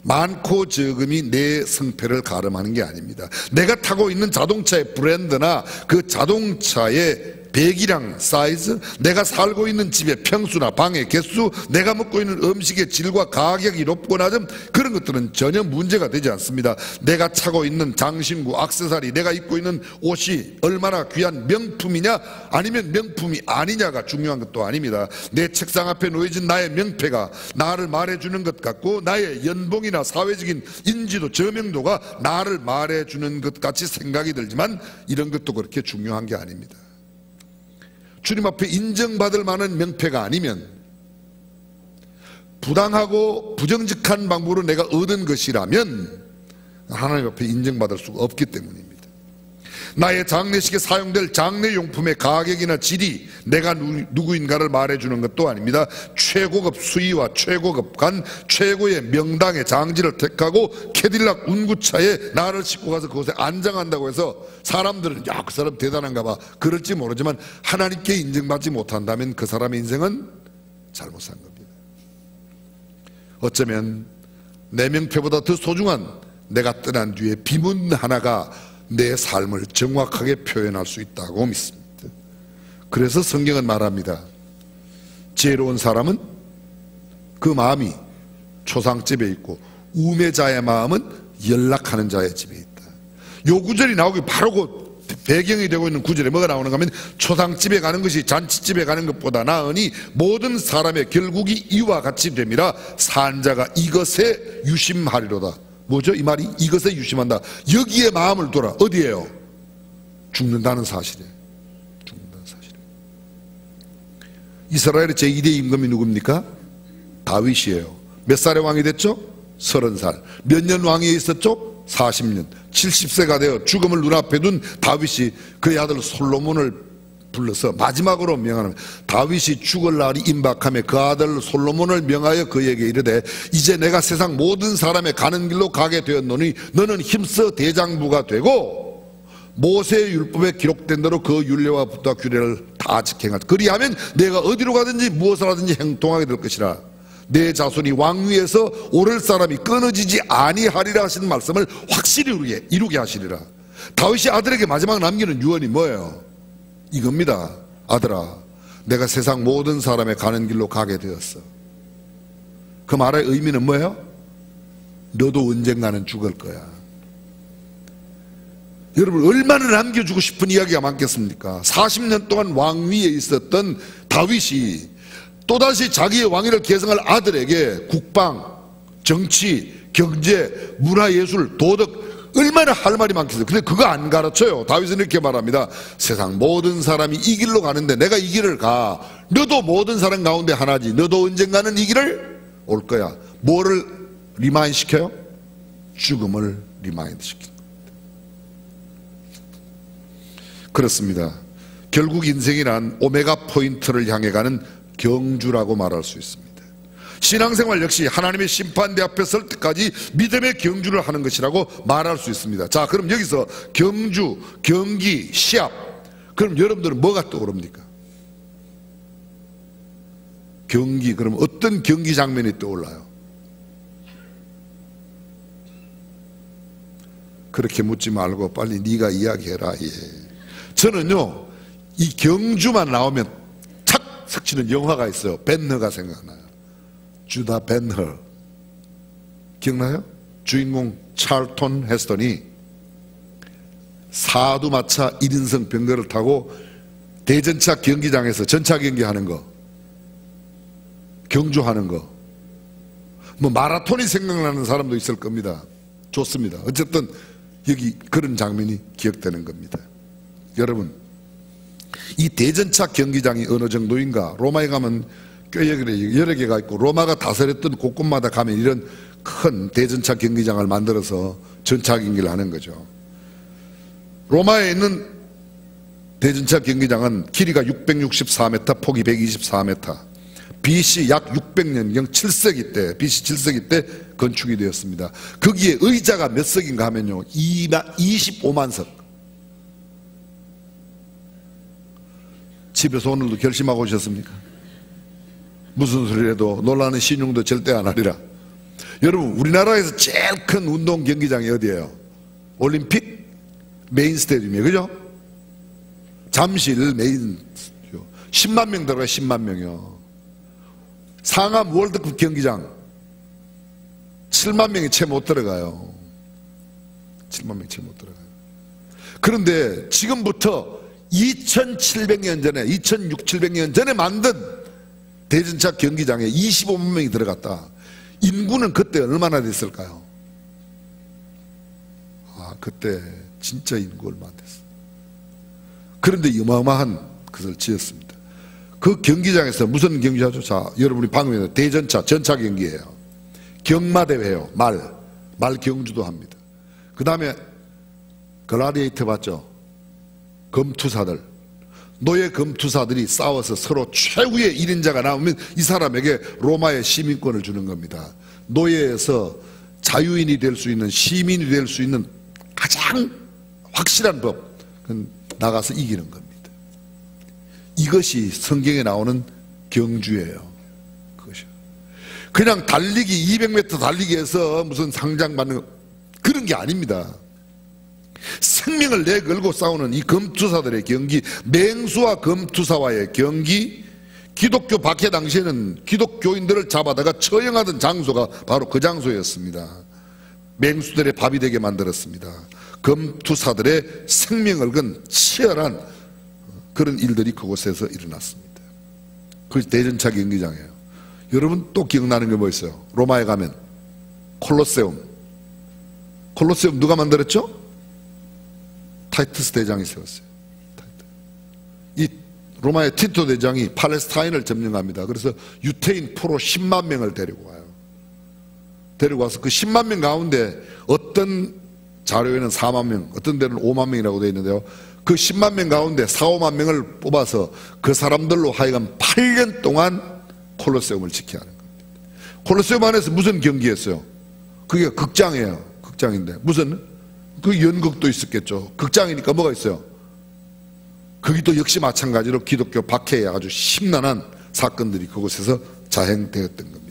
많고 적음이 내 성패를 가름하는 게 아닙니다. 내가 타고 있는 자동차의 브랜드나 그 자동차의 배기량, 사이즈, 내가 살고 있는 집의 평수나 방의 개수, 내가 먹고 있는 음식의 질과 가격이 높고 낮음, 그런 것들은 전혀 문제가 되지 않습니다. 내가 차고 있는 장신구, 액세서리, 내가 입고 있는 옷이 얼마나 귀한 명품이냐 아니면 명품이 아니냐가 중요한 것도 아닙니다. 내 책상 앞에 놓여진 나의 명패가 나를 말해주는 것 같고, 나의 연봉이나 사회적인 인지도, 저명도가 나를 말해주는 것 같이 생각이 들지만 이런 것도 그렇게 중요한 게 아닙니다. 주님 앞에 인정받을 만한 명패가 아니면, 부당하고 부정직한 방법으로 내가 얻은 것이라면 하나님 앞에 인정받을 수가 없기 때문입니다. 나의 장례식에 사용될 장례용품의 가격이나 질이 내가 누구인가를 말해주는 것도 아닙니다. 최고급 수의와 최고급 간 최고의 명당의 장지를 택하고 캐딜락 운구차에 나를 싣고 가서 그곳에 안장한다고 해서 사람들은 야, 그 사람 대단한가 봐 그럴지 모르지만 하나님께 인정받지 못한다면 그 사람의 인생은 잘못 산 겁니다. 어쩌면 내 명패보다 더 소중한 내가 떠난 뒤에 비문 하나가 내 삶을 정확하게 표현할 수 있다고 믿습니다. 그래서 성경은 말합니다. 지혜로운 사람은 그 마음이 초상집에 있고 우매자의 마음은 연락하는 자의 집에 있다. 요 구절이 나오기 바로 그 배경이 되고 있는 구절에 뭐가 나오는가 하면 초상집에 가는 것이 잔치집에 가는 것보다 나으니 모든 사람의 결국이 이와 같이 됨이라 산자가 이것에 유심하리로다. 뭐죠? 이 말이 이것에 유심한다. 여기에 마음을 둬라. 어디에요? 죽는다는 사실에. 죽는다는 사실에. 이스라엘의 제2대 임금이 누굽니까? 다윗이에요. 몇 살의 왕이 됐죠? 30살. 몇 년 왕위에 있었죠? 40년. 70세가 되어 죽음을 눈앞에 둔 다윗이 그의 아들 솔로몬을 불러서 마지막으로 명하는, 다윗이 죽을 날이 임박하며 그 아들 솔로몬을 명하여 그에게 이르되 이제 내가 세상 모든 사람의 가는 길로 가게 되었노니 너는 힘써 대장부가 되고 모세의 율법에 기록된 대로 그 율례와 법도와 규례를 다 지켜행하라. 그리하면 내가 어디로 가든지 무엇을 하든지 행동하게 될 것이라. 내 자손이 왕위에서 오를 사람이 끊어지지 아니하리라 하신 말씀을 확실히 이루게 하시리라. 다윗이 아들에게 마지막 남기는 유언이 뭐예요? 이겁니다. 아들아, 내가 세상 모든 사람의 가는 길로 가게 되었어. 그 말의 의미는 뭐예요? 너도 언젠가는 죽을 거야. 여러분, 얼마나 남겨주고 싶은 이야기가 많겠습니까? 40년 동안 왕위에 있었던 다윗이 또다시 자기의 왕위를 계승할 아들에게 국방, 정치, 경제, 문화예술, 도덕 얼마나 할 말이 많겠어요. 근데 그거 안 가르쳐요. 다윗은 이렇게 말합니다. 세상 모든 사람이 이 길로 가는데 내가 이 길을 가. 너도 모든 사람 가운데 하나지. 너도 언젠가는 이 길을 올 거야. 뭐를 리마인드 시켜요? 죽음을 리마인드 시킵니다. 그렇습니다. 결국 인생이란 오메가 포인트를 향해 가는 경주라고 말할 수 있습니다. 신앙생활 역시 하나님의 심판대 앞에 설 때까지 믿음의 경주를 하는 것이라고 말할 수 있습니다. 자, 그럼 여기서 경주, 경기, 시합, 그럼 여러분들은 뭐가 떠오릅니까? 경기, 그럼 어떤 경기 장면이 떠올라요? 그렇게 묻지 말고 빨리 네가 이야기해라. 예. 저는요, 이 경주만 나오면 착 스치는 영화가 있어요. 벤허가 생각나요. 주다 벤허. 기억나요? 주인공 찰턴 헤스턴이 사두마차 1인승 병거를 타고 대전차 경기장에서 전차 경기하는 거, 경주하는 거, 뭐 마라톤이 생각나는 사람도 있을 겁니다. 좋습니다. 어쨌든 여기 그런 장면이 기억되는 겁니다. 여러분, 이 대전차 경기장이 어느 정도인가? 로마에 가면 꽤 여러 개가 있고, 로마가 다스렸던 곳곳마다 가면 이런 큰 대전차 경기장을 만들어서 전차 경기를 하는 거죠. 로마에 있는 대전차 경기장은 길이가 664m, 폭이 124m, BC 약 600년경 7세기 때, BC 7세기 때 건축이 되었습니다. 거기에 의자가 몇 석인가 하면요, 25만 석. 집에서 오늘도 결심하고 오셨습니까? 무슨 소리라도 놀라는 신용도 절대 안 하리라. 여러분, 우리나라에서 제일 큰 운동 경기장이 어디예요? 올림픽 메인 스테디움이에요. 그죠? 잠실 메인 10만 명 들어가요. 10만 명이요. 상암 월드컵 경기장 7만 명이 채 못 들어가요. 7만 명이 채 못 들어가요. 그런데 지금부터 2700년 전에, 2600년 전에 만든 대전차 경기장에 25만 명이 들어갔다. 인구는 그때 얼마나 됐을까요? 그때 진짜 인구 얼마 안 됐어. 그런데 어마어마한 것을 지었습니다. 그 경기장에서 무슨 경기하죠? 자, 여러분이 방금 대전차, 전차 경기예요. 경마대회예요. 말 경주도 합니다. 그 다음에 글라디에이터 봤죠? 검투사들, 노예 검투사들이 싸워서 서로 최후의 1인자가 나오면 이 사람에게 로마의 시민권을 주는 겁니다. 노예에서 자유인이 될 수 있는, 시민이 될 수 있는 가장 확실한 법, 그건 나가서 이기는 겁니다. 이것이 성경에 나오는 경주예요. 그것이요. 그냥 달리기 200m 달리기에서 무슨 상장 받는 그런 게 아닙니다. 생명을 내걸고 싸우는 이 검투사들의 경기, 맹수와 검투사와의 경기, 기독교 박해 당시에는 기독교인들을 잡아다가 처형하던 장소가 바로 그 장소였습니다. 맹수들의 밥이 되게 만들었습니다. 검투사들의 생명을 건 치열한 그런 일들이 그곳에서 일어났습니다. 그것이 대전차 경기장이에요. 여러분 또 기억나는 게 뭐 있어요? 로마에 가면 콜로세움. 콜로세움 누가 만들었죠? 타이투스 대장이 세웠어요. 이 로마의 티토 대장이 팔레스타인을 점령합니다. 그래서 유태인 포로 10만 명을 데리고 와요. 데리고 와서 그 10만 명 가운데 어떤 자료에는 4만 명, 어떤 데는 5만 명이라고 되어 있는데요. 그 10만 명 가운데 4, 5만 명을 뽑아서 그 사람들로 하여금 8년 동안 콜로세움을 지켜야 하는 겁니다. 콜로세움 안에서 무슨 경기였어요? 그게 극장이에요. 극장인데 무슨 그 연극도 있었겠죠. 극장이니까 뭐가 있어요? 거기도 역시 마찬가지로 기독교 박해의 아주 심란한 사건들이 그곳에서 자행되었던 겁니다.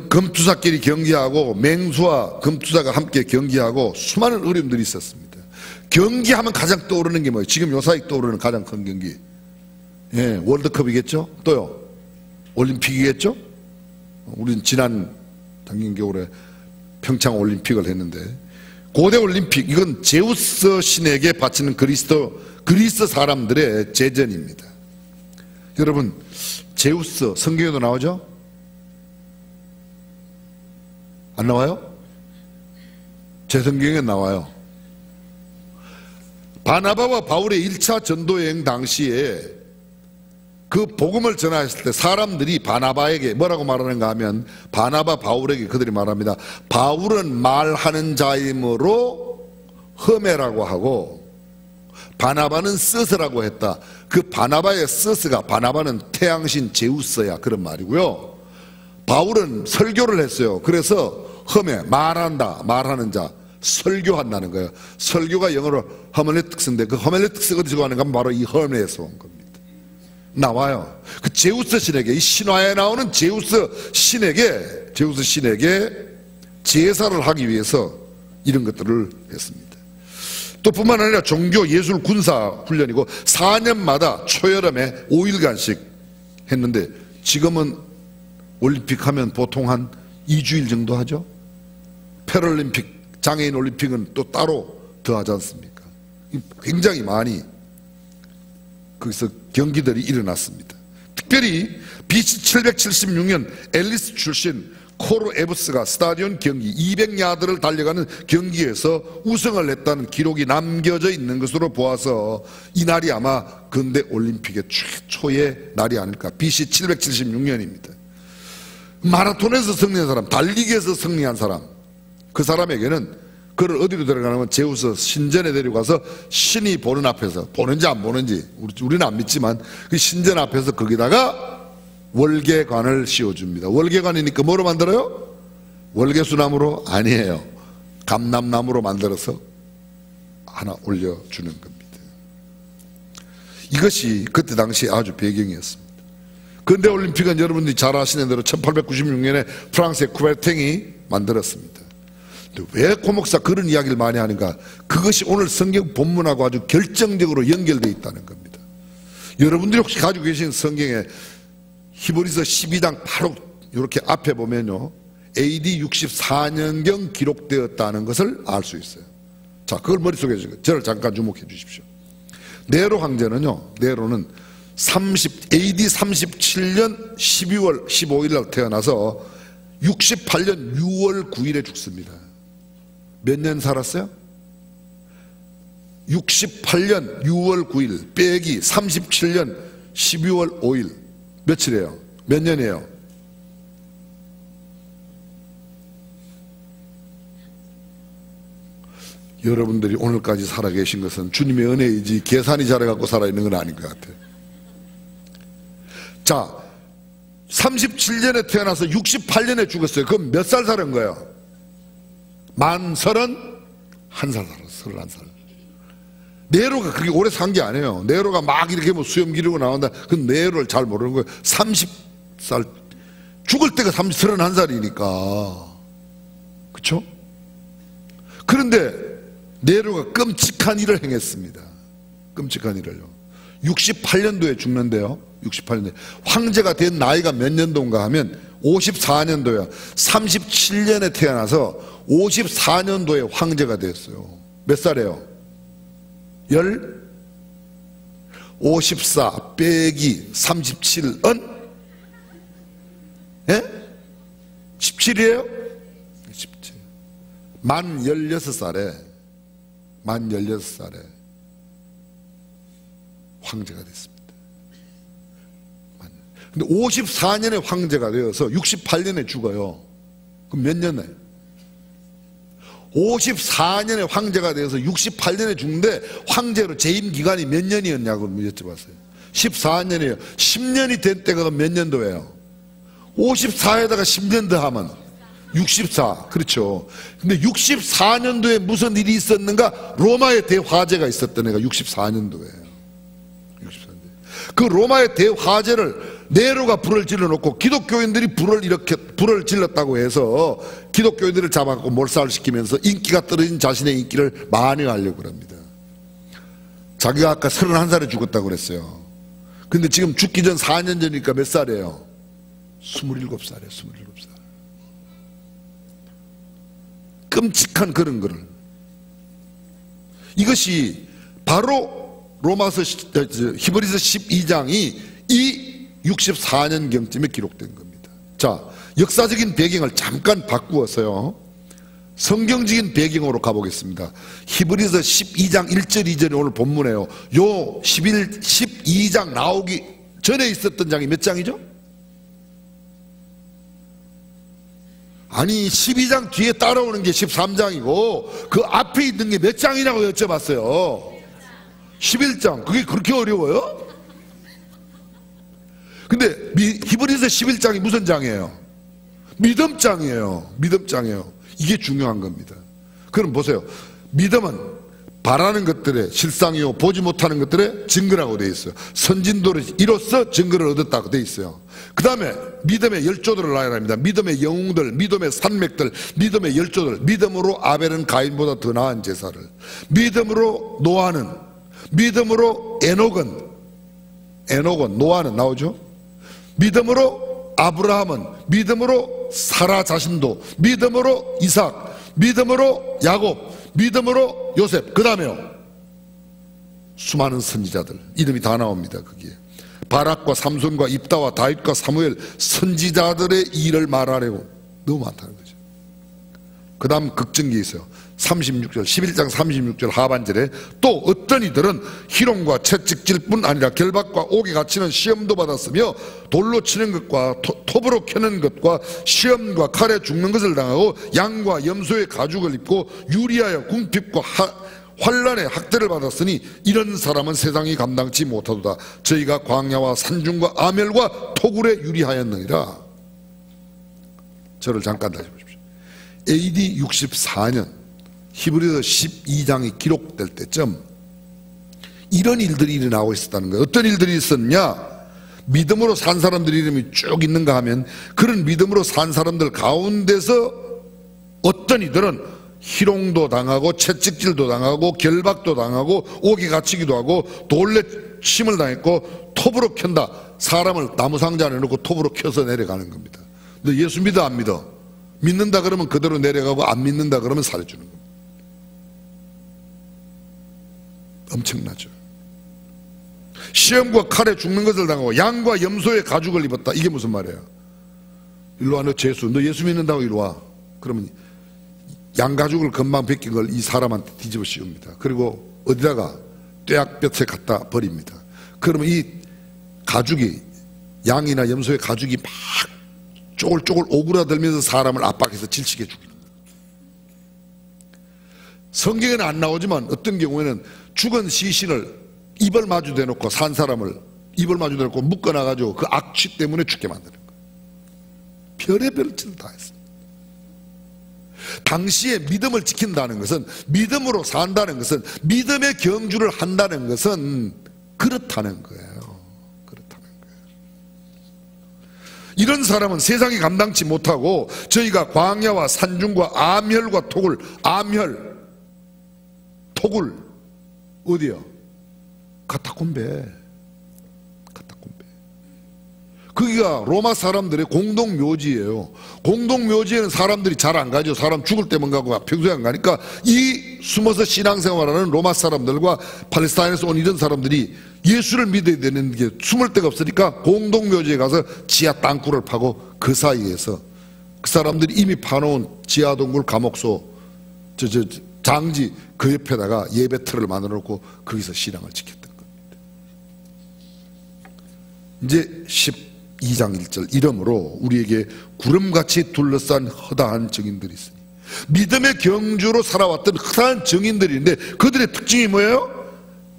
검투사끼리 경기하고 맹수와 검투사가 함께 경기하고 수많은 어려움들이 있었습니다. 경기하면 가장 떠오르는 게 뭐예요? 지금 요사이 떠오르는 가장 큰 경기, 예, 월드컵이겠죠? 또요 올림픽이겠죠? 우리는 지난 작년 겨울에 평창 올림픽을 했는데 고대 올림픽, 이건 제우스 신에게 바치는 그리스 사람들의 제전입니다. 여러분 제우스 성경에도 나오죠? 안 나와요? 제 성경에 나와요. 바나바와 바울의 1차 전도여행 당시에 그 복음을 전하였을 때 사람들이 바나바에게 뭐라고 말하는가 하면, 바나바 바울에게 그들이 말합니다. 바울은 말하는 자이므로 험해라고 하고 바나바는 스스라고 했다. 그 바나바의 스스가, 바나바는 태양신 제우스야, 그런 말이고요. 바울은 설교를 했어요. 그래서 험해, 말한다, 말하는 자, 설교한다는 거예요. 설교가 영어로 허멜레틱스인데 그 허멜레틱스가 어디서 하는가 하면 바로 이 험에서 온 겁니다. 나와요. 그 제우스 신에게, 이 신화에 나오는 제우스 신에게 제사를 하기 위해서 이런 것들을 했습니다. 또 뿐만 아니라 종교, 예술, 군사 훈련이고 4년마다 초여름에 5일간씩 했는데, 지금은 올림픽 하면 보통 한 2주일 정도 하죠. 패럴림픽, 장애인 올림픽은 또 따로 더 하지 않습니까? 굉장히 많이 거기서 경기들이 일어났습니다. 특별히 BC 776년 앨리스 출신 코르 에브스가 스타디온 경기 200야드를 달려가는 경기에서 우승을 했다는 기록이 남겨져 있는 것으로 보아서 이 날이 아마 근대 올림픽의 최초의 날이 아닐까. BC 776년입니다. 마라톤에서 승리한 사람, 달리기에서 승리한 사람, 그 사람에게는 그를 어디로 데려가냐면 제우스 신전에 데려가서 신이 보는 앞에서, 보는지 안 보는지 우리는 안 믿지만 그 신전 앞에서 거기다가 월계관을 씌워줍니다. 월계관이니까 뭐로 만들어요? 월계수나무로? 아니에요. 감람나무로 만들어서 하나 올려주는 겁니다. 이것이 그때 당시 아주 배경이었습니다. 근대 올림픽은 여러분들이 잘 아시는 대로 1896년에 프랑스의 쿠베르탱이 만들었습니다. 왜 고목사 그런 이야기를 많이 하는가? 그것이 오늘 성경 본문하고 아주 결정적으로 연결되어 있다는 겁니다. 여러분들이 혹시 가지고 계신 성경에 히브리서 12장 바로 이렇게 앞에 보면요, AD 64년경 기록되었다는 것을 알 수 있어요. 자, 그걸 머릿속에 저를 잠깐 주목해 주십시오. 네로 황제는요, 네로는 AD 37년 12월 15일 날 태어나서 68년 6월 9일에 죽습니다. 몇 년 살았어요? 68년 6월 9일 빼기 37년 12월 5일 며칠이에요? 몇 년이에요? 여러분들이 오늘까지 살아계신 것은 주님의 은혜이지 계산이 잘해갖고 살아있는 건 아닌 것 같아요. 자, 37년에 태어나서 68년에 죽었어요. 그럼 몇 살 살은 거예요? 만 31살 살았어. 31살. 네로가 그렇게 오래 산 게 아니에요. 네로가 막 이렇게 뭐 수염 기르고 나온다. 그 네로를 잘 모르는 거예요. 30살, 죽을 때가 31살이니까. 그쵸? 그런데 네로가 끔찍한 일을 행했습니다. 끔찍한 일을요. 68년도에 죽는데요. 68년도에. 황제가 된 나이가 몇 년도인가 하면 54년도에 37년에 태어나서 54년도에 황제가 되었어요. 몇 살이에요? 54 빼기 37은? 예? 17이에요? 17. 만 16살에 황제가 됐습니다. 근데 54년에 황제가 되어서 68년에 죽어요. 그럼 몇 년에? 54년에 황제가 되어서 68년에 죽는데 황제로 재임 기간이 몇 년이었냐고 여쭤봤어요. 14년이에요. 10년이 된 때가 몇 년도예요? 54에다가 10년 더하면 64. 그렇죠. 근데 64년도에 무슨 일이 있었는가? 로마의 대화재가 있었던 애가 64년도예요. 그 로마의 대화재를 네로가 불을 질러놓고 기독교인들이 불을 질렀다고 해서 기독교인들을 잡아갖고 몰살시키면서 인기가 떨어진 자신의 인기를 만회하려고 합니다. 자기가 아까 31살에 죽었다고 그랬어요. 근데 지금 죽기 전 4년 전이니까 몇 살이에요? 27살이에요. 27살. 끔찍한 그런 거를. 이것이 바로 히브리서 12장이 이 64년경쯤에 기록된 겁니다. 자, 역사적인 배경을 잠깐 바꾸어서요, 성경적인 배경으로 가보겠습니다. 히브리서 12장 1절 2절이 오늘 본문이에요. 요 12장 나오기 전에 있었던 장이 몇 장이죠? 아니 12장 뒤에 따라오는 게 13장이고 그 앞에 있는 게 몇 장이라고 여쭤봤어요. 11장. 그게 그렇게 어려워요? 근데 히브리서 11장이 무슨 장이에요? 믿음장이에요. 믿음장이에요. 이게 중요한 겁니다. 그럼 보세요. 믿음은 바라는 것들의 실상이요 보지 못하는 것들의 증거라고 되어 있어요. 선진도를 이로써 증거를 얻었다고 되어 있어요. 그 다음에 믿음의 열조들을 나열합니다. 믿음의 영웅들, 믿음의 산맥들, 믿음의 열조들. 믿음으로 아벨은 가인보다 더 나은 제사를, 믿음으로 노아는, 믿음으로 에녹은 노아는 나오죠. 믿음으로 아브라함은, 믿음으로 사라 자신도, 믿음으로 이삭, 믿음으로 야곱, 믿음으로 요셉. 그 다음에요, 수많은 선지자들 이름이 다 나옵니다. 거기에 바락과 삼손과 입다와 다윗과 사무엘, 선지자들의 일을 말하려고 너무 많다는 거죠. 그 다음 걱정이 있어요. 36절 11장 36절 하반절에 또 어떤 이들은 희롱과 채찍질 뿐 아니라 결박과 옥에 갇히는 시험도 받았으며 돌로 치는 것과 톱으로 캐는 것과 시험과 칼에 죽는 것을 당하고 양과 염소의 가죽을 입고 유리하여 궁핍과 환란의 학대를 받았으니 이런 사람은 세상이 감당치 못하도다. 저희가 광야와 산중과 아멜과 토굴에 유리하였느니라. 저를 잠깐 다시 보십시오. AD 64년 히브리서 12장이 기록될 때쯤 이런 일들이 일어나고 있었다는 거예요. 어떤 일들이 있었냐? 믿음으로 산 사람들 이름이 쭉 있는가 하면 그런 믿음으로 산 사람들 가운데서 어떤 이들은 희롱도 당하고 채찍질도 당하고 결박도 당하고 옥에 갇히기도 하고 돌에 침을 당했고 톱으로 켠다. 사람을 나무 상자 안에 넣고 톱으로 켜서 내려가는 겁니다. 근데 예수 믿어 안 믿어? 믿는다 그러면 그대로 내려가고 안 믿는다 그러면 살해주는 겁니다. 엄청나죠. 시험과 칼에 죽는 것을 당하고 양과 염소의 가죽을 입었다. 이게 무슨 말이에요? 일로 와, 너 재수, 너 예수 믿는다고 이리 와. 그러면 양 가죽을 금방 벗긴 걸 이 사람한테 뒤집어 씌웁니다. 그리고 어디다가 뙤약볕에 갖다 버립니다. 그러면 이 가죽이, 양이나 염소의 가죽이 막 쪼글쪼글 오그라들면서 사람을 압박해서 질식해 죽입니다. 성경에는 안 나오지만 어떤 경우에는 죽은 시신을 입을 마주 대놓고 산 사람을 입을 마주 대놓고 묶어놔가지고 그 악취 때문에 죽게 만드는 거예요. 별의별 짓을 다 했습니다. 당시에 믿음을 지킨다는 것은, 믿음으로 산다는 것은, 믿음의 경주를 한다는 것은 그렇다는 거예요. 그렇다는 거예요. 이런 사람은 세상이 감당치 못하고 저희가 광야와 산중과 아멸과 토굴, 토굴 어디요? 카타콤베. 거기가 로마 사람들의 공동묘지예요. 공동묘지에는 사람들이 잘 안 가죠. 사람 죽을 때만 가고 평소에 안 가니까 이 숨어서 신앙생활하는 로마 사람들과 팔레스타인에서 온 이런 사람들이 예수를 믿어야 되는 게 숨을 데가 없으니까 공동묘지에 가서 지하 땅굴을 파고 그 사이에서 그 사람들이 이미 파놓은 지하 동굴 감옥소 장지 그 옆에다가 예배터를 만들어 놓고 거기서 신앙을 지켰던 겁니다. 이제 12장 1절 이러므로 우리에게 구름같이 둘러싼 허다한 증인들이 있으니 믿음의 경주로 살아왔던 허다한 증인들인데 그들의 특징이 뭐예요?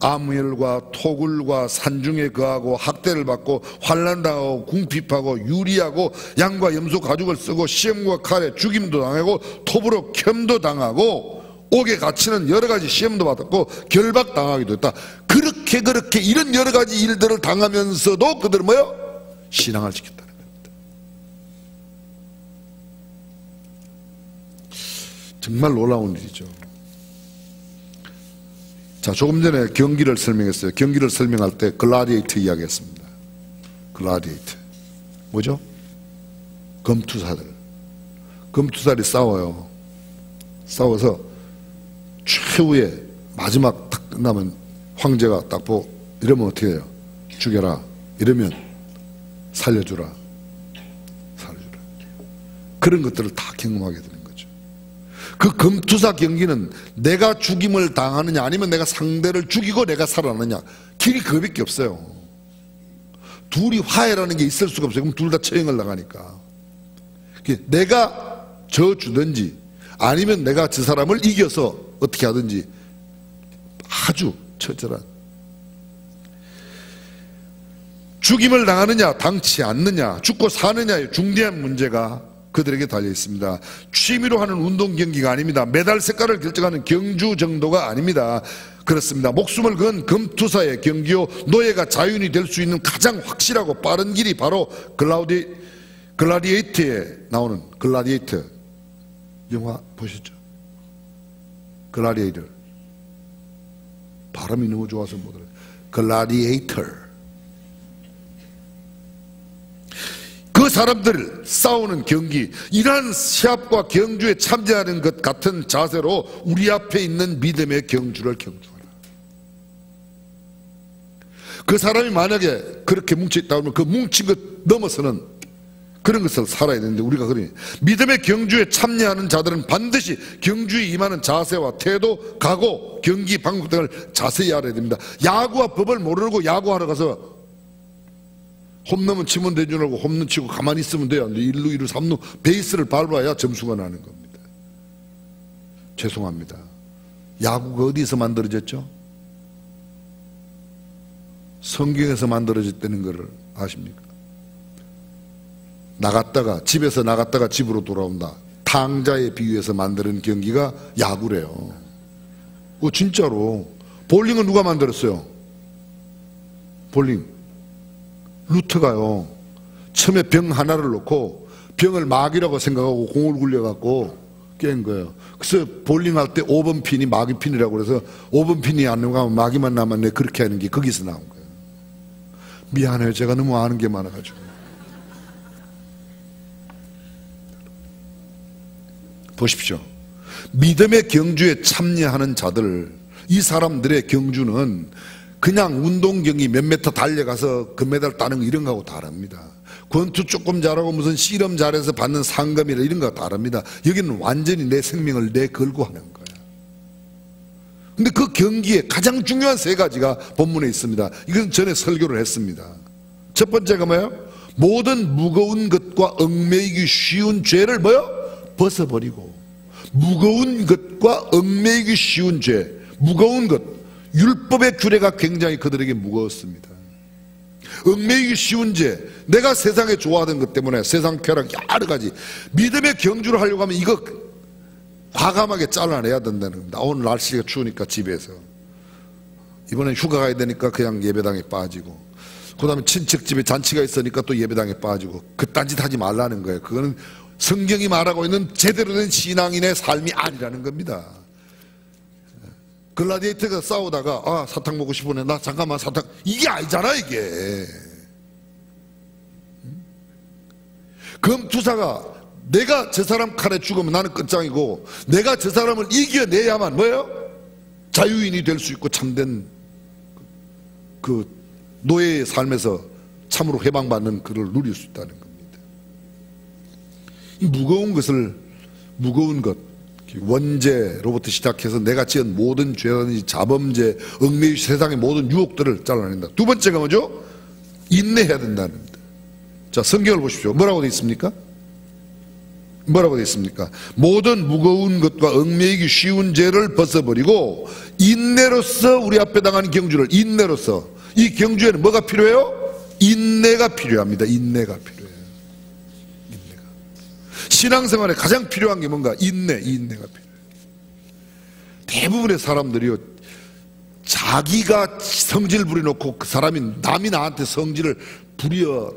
암혈과 토굴과 산중에 거하고 학대를 받고 환난당하고 궁핍하고 유리하고 양과 염소 가죽을 쓰고 시험과 칼에 죽임도 당하고 톱으로 켬도 당하고 옥에 갇히는 여러 가지 시험도 받았고 결박당하기도 했다. 그렇게 이런 여러 가지 일들을 당하면서도 그들은 뭐예요? 신앙을 지켰다는 겁니다. 정말 놀라운 일이죠. 자, 조금 전에 경기를 설명했어요. 경기를 설명할 때 글라디에이터 이야기했습니다. 글라디에이터 뭐죠? 검투살이 싸워요. 싸워서 최후의 마지막 딱 끝나면 황제가 딱 보고 이러면 어떻게 해요? 죽여라. 이러면 살려주라. 그런 것들을 다 경험하게 되는 거죠. 그 검투사 경기는 내가 죽임을 당하느냐 아니면 내가 상대를 죽이고 내가 살아나느냐 길이 그거밖에 없어요. 둘이 화해라는 게 있을 수가 없어요. 그럼 둘 다 처형을 나가니까. 내가 져주든지 아니면 내가 저 사람을 이겨서 어떻게 하든지 아주 처절한 죽임을 당하느냐 당치 않느냐 죽고 사느냐의 중대한 문제가 그들에게 달려 있습니다. 취미로 하는 운동 경기가 아닙니다. 메달 색깔을 결정하는 경주 정도가 아닙니다. 그렇습니다. 목숨을 건 검투사의 경기요 노예가 자유인이 될 수 있는 가장 확실하고 빠른 길이 바로 글라디에이터에 나오는 글라디에이터 영화 보셨죠? 글라디에이터 발음이 너무 좋아서 못 알아요. 글라디에이터 그 사람들 싸우는 경기 이러한 시합과 경주에 참여하는 것 같은 자세로 우리 앞에 있는 믿음의 경주를 경주하라. 그 사람이 만약에 그렇게 뭉쳐있다 그러면 그 뭉친 것 넘어서는 그런 것을 살아야 되는데 우리가 그러니 믿음의 경주에 참여하는 자들은 반드시 경주에 임하는 자세와 태도, 각오, 경기 방법 등을 자세히 알아야 됩니다. 야구와 법을 모르고 야구하러 가서 홈런은 치면 되는 줄 알고 홈런 치고 가만히 있으면 돼요. 1루, 2루, 3루 베이스를 밟아야 점수가 나는 겁니다. 죄송합니다. 야구가 어디서 만들어졌죠? 성경에서 만들어졌다는 것을 아십니까? 집에서 나갔다가 집으로 돌아온다. 탕자에 비유해서 만드는 경기가 야구래요. 진짜로. 볼링은 누가 만들었어요? 볼링. 루터가요. 처음에 병 하나를 놓고 병을 막이라고 생각하고 공을 굴려갖고 깬 거예요. 그래서 볼링할 때 5번 핀이 마기 핀이라고 그래서 5번 핀이 안 나가면 마기만 남았네. 그렇게 하는 게 거기서 나온 거예요. 미안해요. 제가 너무 아는 게 많아가지고. 보십시오. 믿음의 경주에 참여하는 자들, 이 사람들의 경주는 그냥 운동 경기 몇 미터 달려가서 금메달 따는 거 이런 거하고 다릅니다. 권투 조금 잘하고 무슨 씨름 잘해서 받는 상금이라 이런 거하고 다릅니다. 여기는 완전히 내 생명을 내걸고 하는 거야. 근데 그 경기에 가장 중요한 세 가지가 본문에 있습니다. 이건 전에 설교를 했습니다. 첫 번째가 뭐예요? 모든 무거운 것과 얽매이기 쉬운 죄를 뭐요? 벗어버리고. 무거운 것과 얽매이기 쉬운 죄, 무거운 것, 율법의 규례가 굉장히 그들에게 무거웠습니다. 얽매이기 쉬운 죄, 내가 세상에 좋아하던 것 때문에 세상 쾌락 여러 가지 믿음의 경주를 하려고 하면 이거 과감하게 잘라내야 된다는 겁니다. 오늘 날씨가 추우니까 집에서, 이번엔 휴가 가야 되니까 그냥 예배당에 빠지고, 그 다음에 친척집에 잔치가 있으니까 또 예배당에 빠지고, 그딴 짓 하지 말라는 거예요. 그거는 성경이 말하고 있는 제대로 된 신앙인의 삶이 아니라는 겁니다. 글라디에이터가 싸우다가 사탕 먹고 싶으네. 나 잠깐만 사탕. 이게 아니잖아 이게. 검투사가 내가 저 사람 칼에 죽으면 나는 끝장이고 내가 저 사람을 이겨내야만 뭐예요? 자유인이 될 수 있고 참된 그 노예의 삶에서 참으로 해방받는 그를 누릴 수 있다는 겁니다. 이 무거운 것 원죄로부터 시작해서 내가 지은 모든 죄라든지 자범죄, 얽매이 세상의 모든 유혹들을 잘라낸다. 두 번째가 뭐죠? 인내해야 된다는 겁니다. 자, 성경을 보십시오. 뭐라고 되어 있습니까? 뭐라고 되어 있습니까? 모든 무거운 것과 얽매이기 쉬운 죄를 벗어버리고 인내로서 우리 앞에 당하는 경주를 인내로서 이 경주에는 뭐가 필요해요? 인내가 필요합니다. 인내가 필요해요. 인내가. 신앙생활에 가장 필요한 게 뭔가? 인내가 필요해요. 대부분의 사람들이요, 자기가 성질 부려놓고 그 사람이 남이 나한테 성질을 부려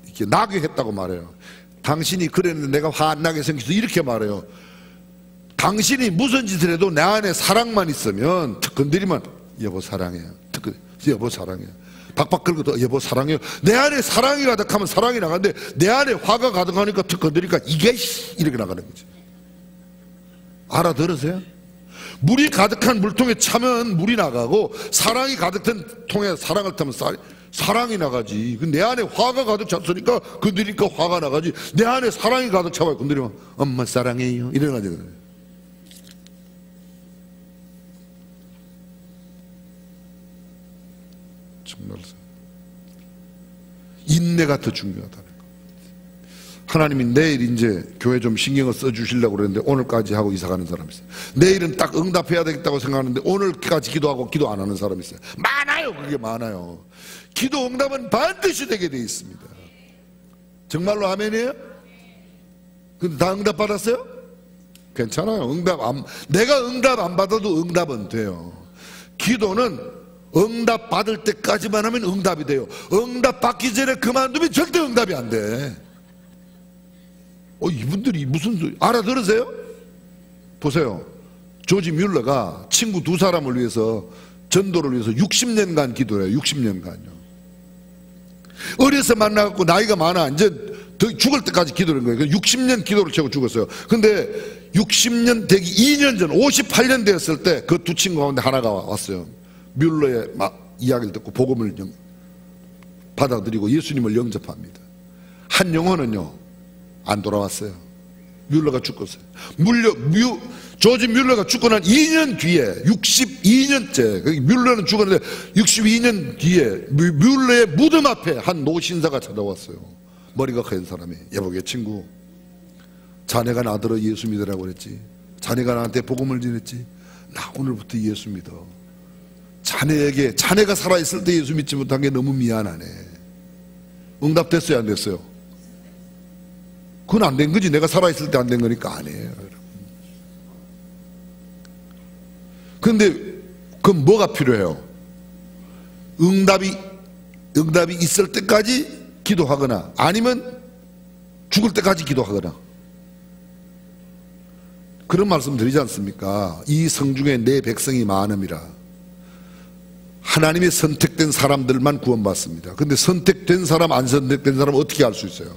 이렇게 나게 했다고 말해요. 당신이 그랬는데 내가 화 안 나게 생겨서 이렇게 말해요. 당신이 무슨 짓을 해도 내 안에 사랑만 있으면 턱 건드리면 여보 사랑해요. 여보 사랑해요. 박박 긁어도 여보 사랑해요. 내 안에 사랑이 가득하면 사랑이 나가는데 내 안에 화가 가득하니까 턱 건드리니까 이게 이렇게 나가는 거지. 알아들으세요? 물이 가득한 물통에 차면 물이 나가고 사랑이 가득한 통에 사랑을 타면 사랑이 나가지. 내 안에 화가 가득 찼으니까 건드리니까 화가 나가지. 내 안에 사랑이 가득 차봐요. 건드리면 엄마 사랑해요 이래가지고. 정말 인내가 더 중요하다는 거. 하나님이 내일 이제 교회 좀 신경을 써주시려고 그랬는데 오늘까지 하고 이사가는 사람이 있어요. 내일은 딱 응답해야 되겠다고 생각하는데 오늘까지 기도하고 기도 안 하는 사람이 있어요. 많아요. 그게 많아요. 기도 응답은 반드시 되게 돼 있습니다. 정말로 아멘이에요? 근데 다 응답 받았어요? 괜찮아요. 내가 응답 안 받아도 응답은 돼요. 기도는 응답 받을 때까지만 하면 응답이 돼요. 응답 받기 전에 그만두면 절대 응답이 안 돼. 이분들이 무슨 소리 알아들으세요? 보세요. 조지 뮬러가 친구 두 사람을 위해서 전도를 위해서 60년간 기도해요. 60년간요. 어려서 만나갖고 나이가 많아 이제 죽을 때까지 기도를 한 거예요. 60년 기도를 채우고 죽었어요. 근데 60년 되기 2년 전 58년 되었을 때 그 두 친구 가운데 하나가 왔어요. 뮬러의 이야기를 듣고 복음을 받아들이고 예수님을 영접합니다. 한 영혼은요 안 돌아왔어요. 뮬러가 죽었어요. 조지 뮬러가 죽고 난 2년 뒤에 62년째 뮬러는 죽었는데 62년 뒤에 뮬러의 무덤 앞에 한 노신사가 찾아왔어요. 머리가 큰 사람이. 여보게 친구, 자네가 나더러 예수 믿으라고 그랬지. 자네가 나한테 복음을 전했지. 나 오늘부터 예수 믿어. 자네가 살아있을 때 예수 믿지 못한 게 너무 미안하네. 응답됐어요 안 됐어요? 그건 안 된 거지. 내가 살아있을 때 안 된 거니까 아니에요. 그런데 그럼 뭐가 필요해요? 응답이 있을 때까지 기도하거나 아니면 죽을 때까지 기도하거나. 그런 말씀 드리지 않습니까? 이 성중에 내 백성이 많음이라. 하나님의 선택된 사람들만 구원받습니다. 근데 선택된 사람 안 선택된 사람 어떻게 알 수 있어요?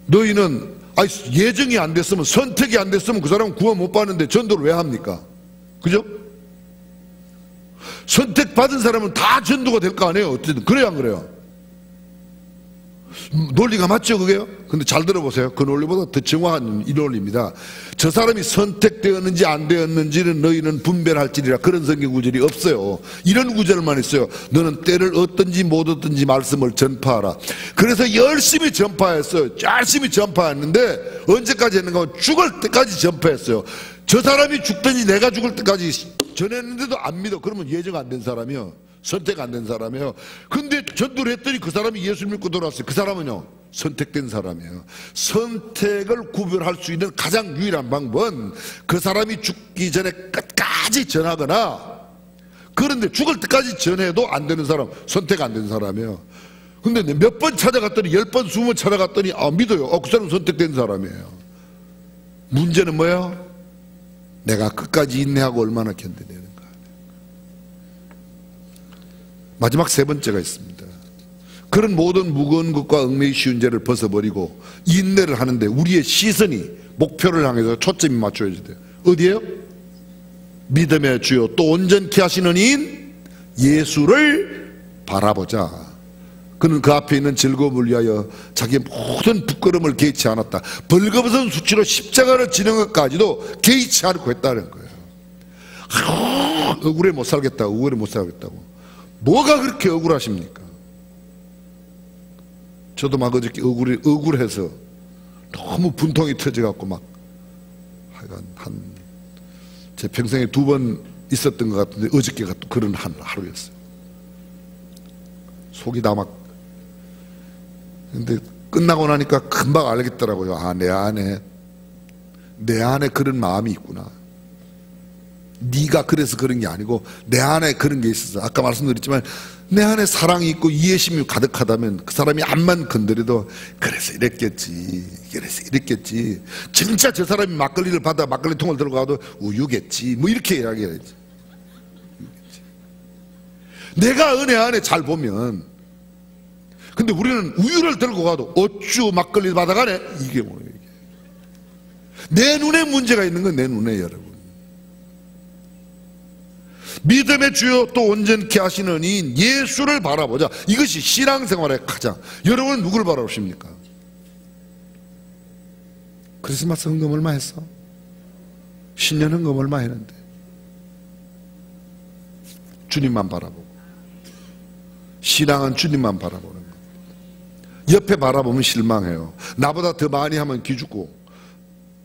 너희는 예정이 안 됐으면, 선택이 안 됐으면 그 사람은 구원 못 받는데 전도를 왜 합니까? 그죠? 선택받은 사람은 다 전도가 될 거 아니에요? 어쨌든 그래요 안 그래요? 논리가 맞죠 그게요? 근데 잘 들어보세요. 그 논리보다 더 정확한 이 논리입니다. 저 사람이 선택되었는지 안 되었는지는 너희는 분별할지니라. 그런 성경 구절이 없어요. 이런 구절만 있어요. 너는 때를 얻든지 못 얻든지 말씀을 전파하라. 그래서 열심히 전파했어요. 열심히 전파했는데 언제까지 했는가? 죽을 때까지 전파했어요. 저 사람이 죽든지 내가 죽을 때까지 전했는데도 안 믿어. 그러면 예정 안 된 사람이요, 선택 안 된 사람이에요. 근데 전도를 했더니 그 사람이 예수 믿고 돌아왔어요. 그 사람은요 선택된 사람이에요. 선택을 구별할 수 있는 가장 유일한 방법은 그 사람이 죽기 전에 끝까지 전하거나, 그런데 죽을 때까지 전해도 안 되는 사람, 선택 안 된 사람이에요. 근데 몇 번 찾아갔더니 10번 20번 찾아갔더니 믿어요. 그 사람은 선택된 사람이에요. 문제는 뭐예요? 내가 끝까지 인내하고 얼마나 견뎌내는가. 마지막 세 번째가 있습니다. 그런 모든 무거운 것과 얽매이 쉬운 죄를 벗어버리고 인내를 하는데 우리의 시선이 목표를 향해서 초점이 맞춰야 돼요. 어디에요? 믿음의 주요 또 온전케 하시는 이인 예수를 바라보자. 그는 그 앞에 있는 즐거움을 위하여 자기의 모든 부끄러움을 개의치 않았다. 벌거벗은 수치로 십자가를 지는 것까지도 개의치 않고 했다는 거예요. 억울해 못 살겠다고, 억울해 못 살겠다고. 뭐가 그렇게 억울하십니까? 저도 막 어저께 억울해서 너무 분통이 터져갖고 막 하여간 제 평생에 2번 있었던 것 같은데 어저께가 또 그런 하루였어요. 속이 다 막. 근데 끝나고 나니까 금방 알겠더라고요. 아, 내 안에 그런 마음이 있구나. 네가 그래서 그런 게 아니고 내 안에 그런 게 있었어. 아까 말씀드렸지만 내 안에 사랑이 있고 이해심이 가득하다면 그 사람이 암만 건드려도 그래서 이랬겠지, 그래서 이랬겠지. 진짜 저 사람이 막걸리를 받아 막걸리 통을 들고 가도 우유겠지, 뭐 이렇게 이야기해야지. 내가 은혜 안에 잘 보면. 근데 우리는 우유를 들고 가도 어쭈 막걸리 받아가네, 이게 뭐예요? 내 눈에 문제가 있는 건 내 눈에, 여러분. 믿음의 주요 또 온전케 하시는 이인 예수를 바라보자. 이것이 신앙생활의 가장. 여러분은 누구를 바라보십니까? 크리스마스 헌금 얼마 했어? 신년 헌금 얼마 했는데? 주님만 바라보고. 신앙은 주님만 바라보는 거. 옆에 바라보면 실망해요. 나보다 더 많이 하면 기죽고,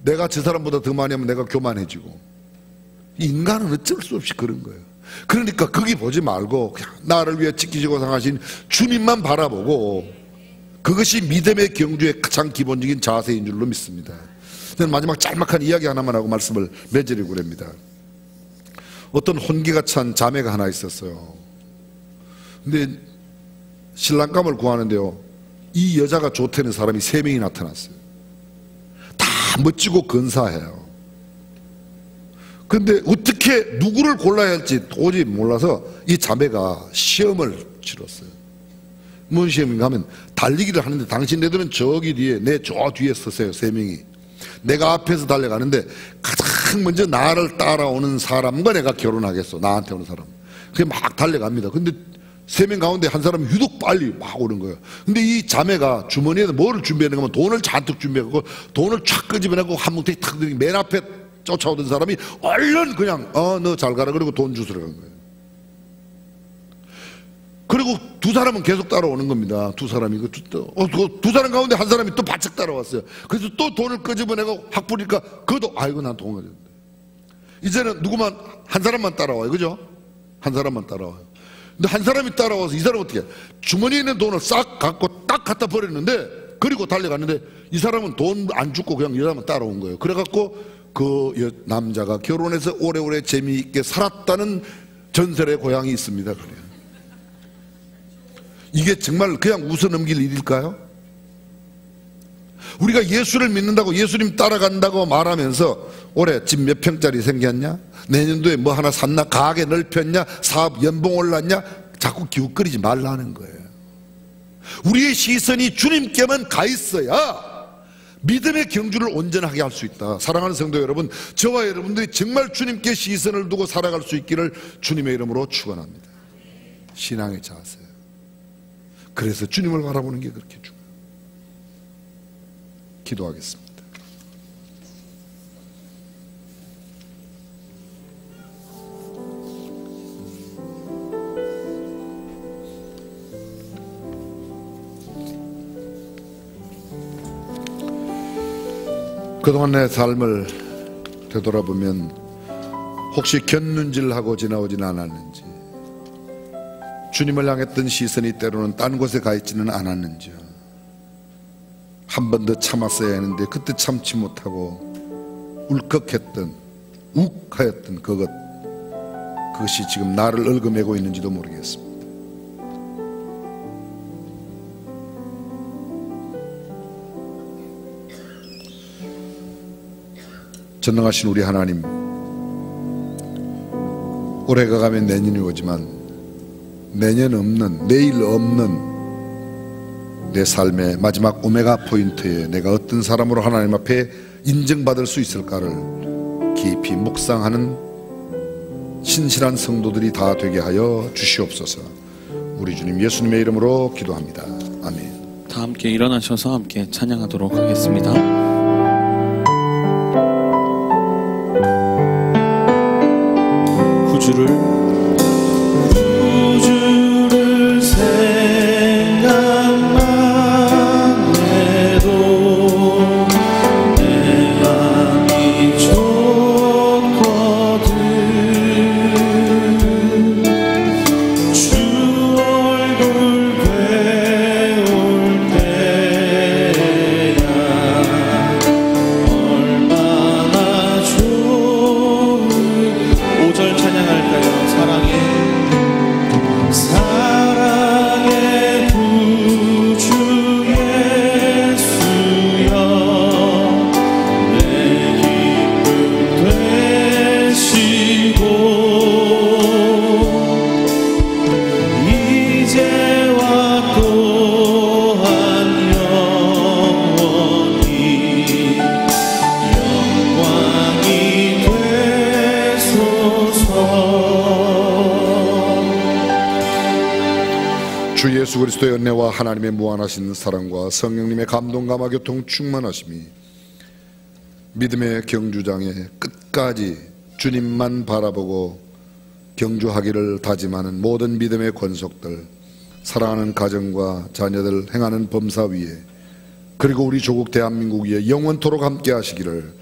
내가 저 사람보다 더 많이 하면 내가 교만해지고. 인간은 어쩔 수 없이 그런 거예요. 그러니까 거기 보지 말고 그냥 나를 위해 지키시고 상하신 주님만 바라보고, 그것이 믿음의 경주의 가장 기본적인 자세인 줄로 믿습니다. 저는 마지막 짤막한 이야기 하나만 하고 말씀을 맺으려고 합니다. 어떤 혼기가 찬 자매가 하나 있었어요. 근데 신랑감을 구하는데요, 이 여자가 좋다는 사람이 3명이 나타났어요. 다 멋지고 근사해요. 근데 어떻게 누구를 골라야 할지 도저히 몰라서 이 자매가 시험을 치렀어요. 뭔 시험인가 하면 달리기를 하는데 당신네들은 저기 뒤에, 내 저 뒤에 서세요. 3명이. 내가 앞에서 달려가는데 가장 먼저 나를 따라오는 사람과 내가 결혼하겠어. 나한테 오는 사람. 그게 막 달려갑니다. 근데 3명 가운데 한 사람이 유독 빨리 막 오는 거예요. 근데 이 자매가 주머니에서 뭐를 준비했는가 하면 돈을 잔뜩 준비하고 돈을 촥 끄집어내고 한 뭉탱이 탁 들이고 맨 앞에 쫓아오던 사람이 얼른 그냥 너 잘 가라 그러고 돈 주스러 간 거예요. 그리고 2 사람은 계속 따라오는 겁니다. 2 사람이 두 사람 가운데 한 사람이 또 바짝 따라왔어요. 그래서 또 돈을 끄집어내고 확 보니까 그것도 아이고 난 돈을 줬는데 이제는 누구만 한 사람만 따라와요. 그죠? 한 사람만 따라와요. 근데 한 사람이 따라와서 이 사람은 어떻게 해? 주머니에 있는 돈을 싹 갖고 딱 갖다 버렸는데, 그리고 달려갔는데 이 사람은 돈 안 주고 그냥 이 사람은 따라온 거예요. 그래갖고 그 남자가 결혼해서 오래오래 재미있게 살았다는 전설의 고향이 있습니다. 그래요. 이게 정말 그냥 웃어넘길 일일까요? 우리가 예수를 믿는다고, 예수님 따라간다고 말하면서 올해 집 몇 평짜리 생겼냐? 내년도에 뭐 하나 샀나? 가게 넓혔냐? 사업 연봉 올랐냐? 자꾸 기웃거리지 말라는 거예요. 우리의 시선이 주님께만 가 있어야 믿음의 경주를 온전하게 할 수 있다. 사랑하는 성도 여러분, 저와 여러분들이 정말 주님께 시선을 두고 살아갈 수 있기를 주님의 이름으로 축원합니다. 신앙의 자세. 그래서 주님을 바라보는 게 그렇게 중요해요. 기도하겠습니다. 그동안 내 삶을 되돌아보면 혹시 곁눈질하고 지나오진 않았는지, 주님을 향했던 시선이 때로는 딴 곳에 가 있지는 않았는지요. 한 번 더 참았어야 했는데 그때 참지 못하고 울컥했던, 욱하였던 그것이 지금 나를 얽어매고 있는지도 모르겠습니다. 전능하신 우리 하나님, 올해가 가면 내년이 오지만 내년 없는, 내일 없는 내 삶의 마지막 오메가 포인트에 내가 어떤 사람으로 하나님 앞에 인정받을 수 있을까를 깊이 묵상하는 신실한 성도들이 다 되게 하여 주시옵소서. 우리 주님 예수님의 이름으로 기도합니다. 아멘. 다 함께 일어나셔서 함께 찬양하도록 하겠습니다. 구주를 생각만 해도 내 맘이 좋거든. 주 얼굴 배울 때야 얼마나 좋은. 5절 찬양할까요? 사랑의 구주 예수여 내 기쁨 되시고 이제와 또한 영원히 영광이 되소서. 주 예수 그리스도의 은혜와 하나님의 무한하신 사랑과 성령님의 감동 감화 교통 충만하심이 믿음의 경주장에 끝까지 주님만 바라보고 경주하기를 다짐하는 모든 믿음의 권속들, 사랑하는 가정과 자녀들 행하는 범사 위에, 그리고 우리 조국 대한민국 위에 영원토록 함께 하시기를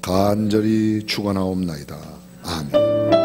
간절히 축원하옵나이다. 아멘.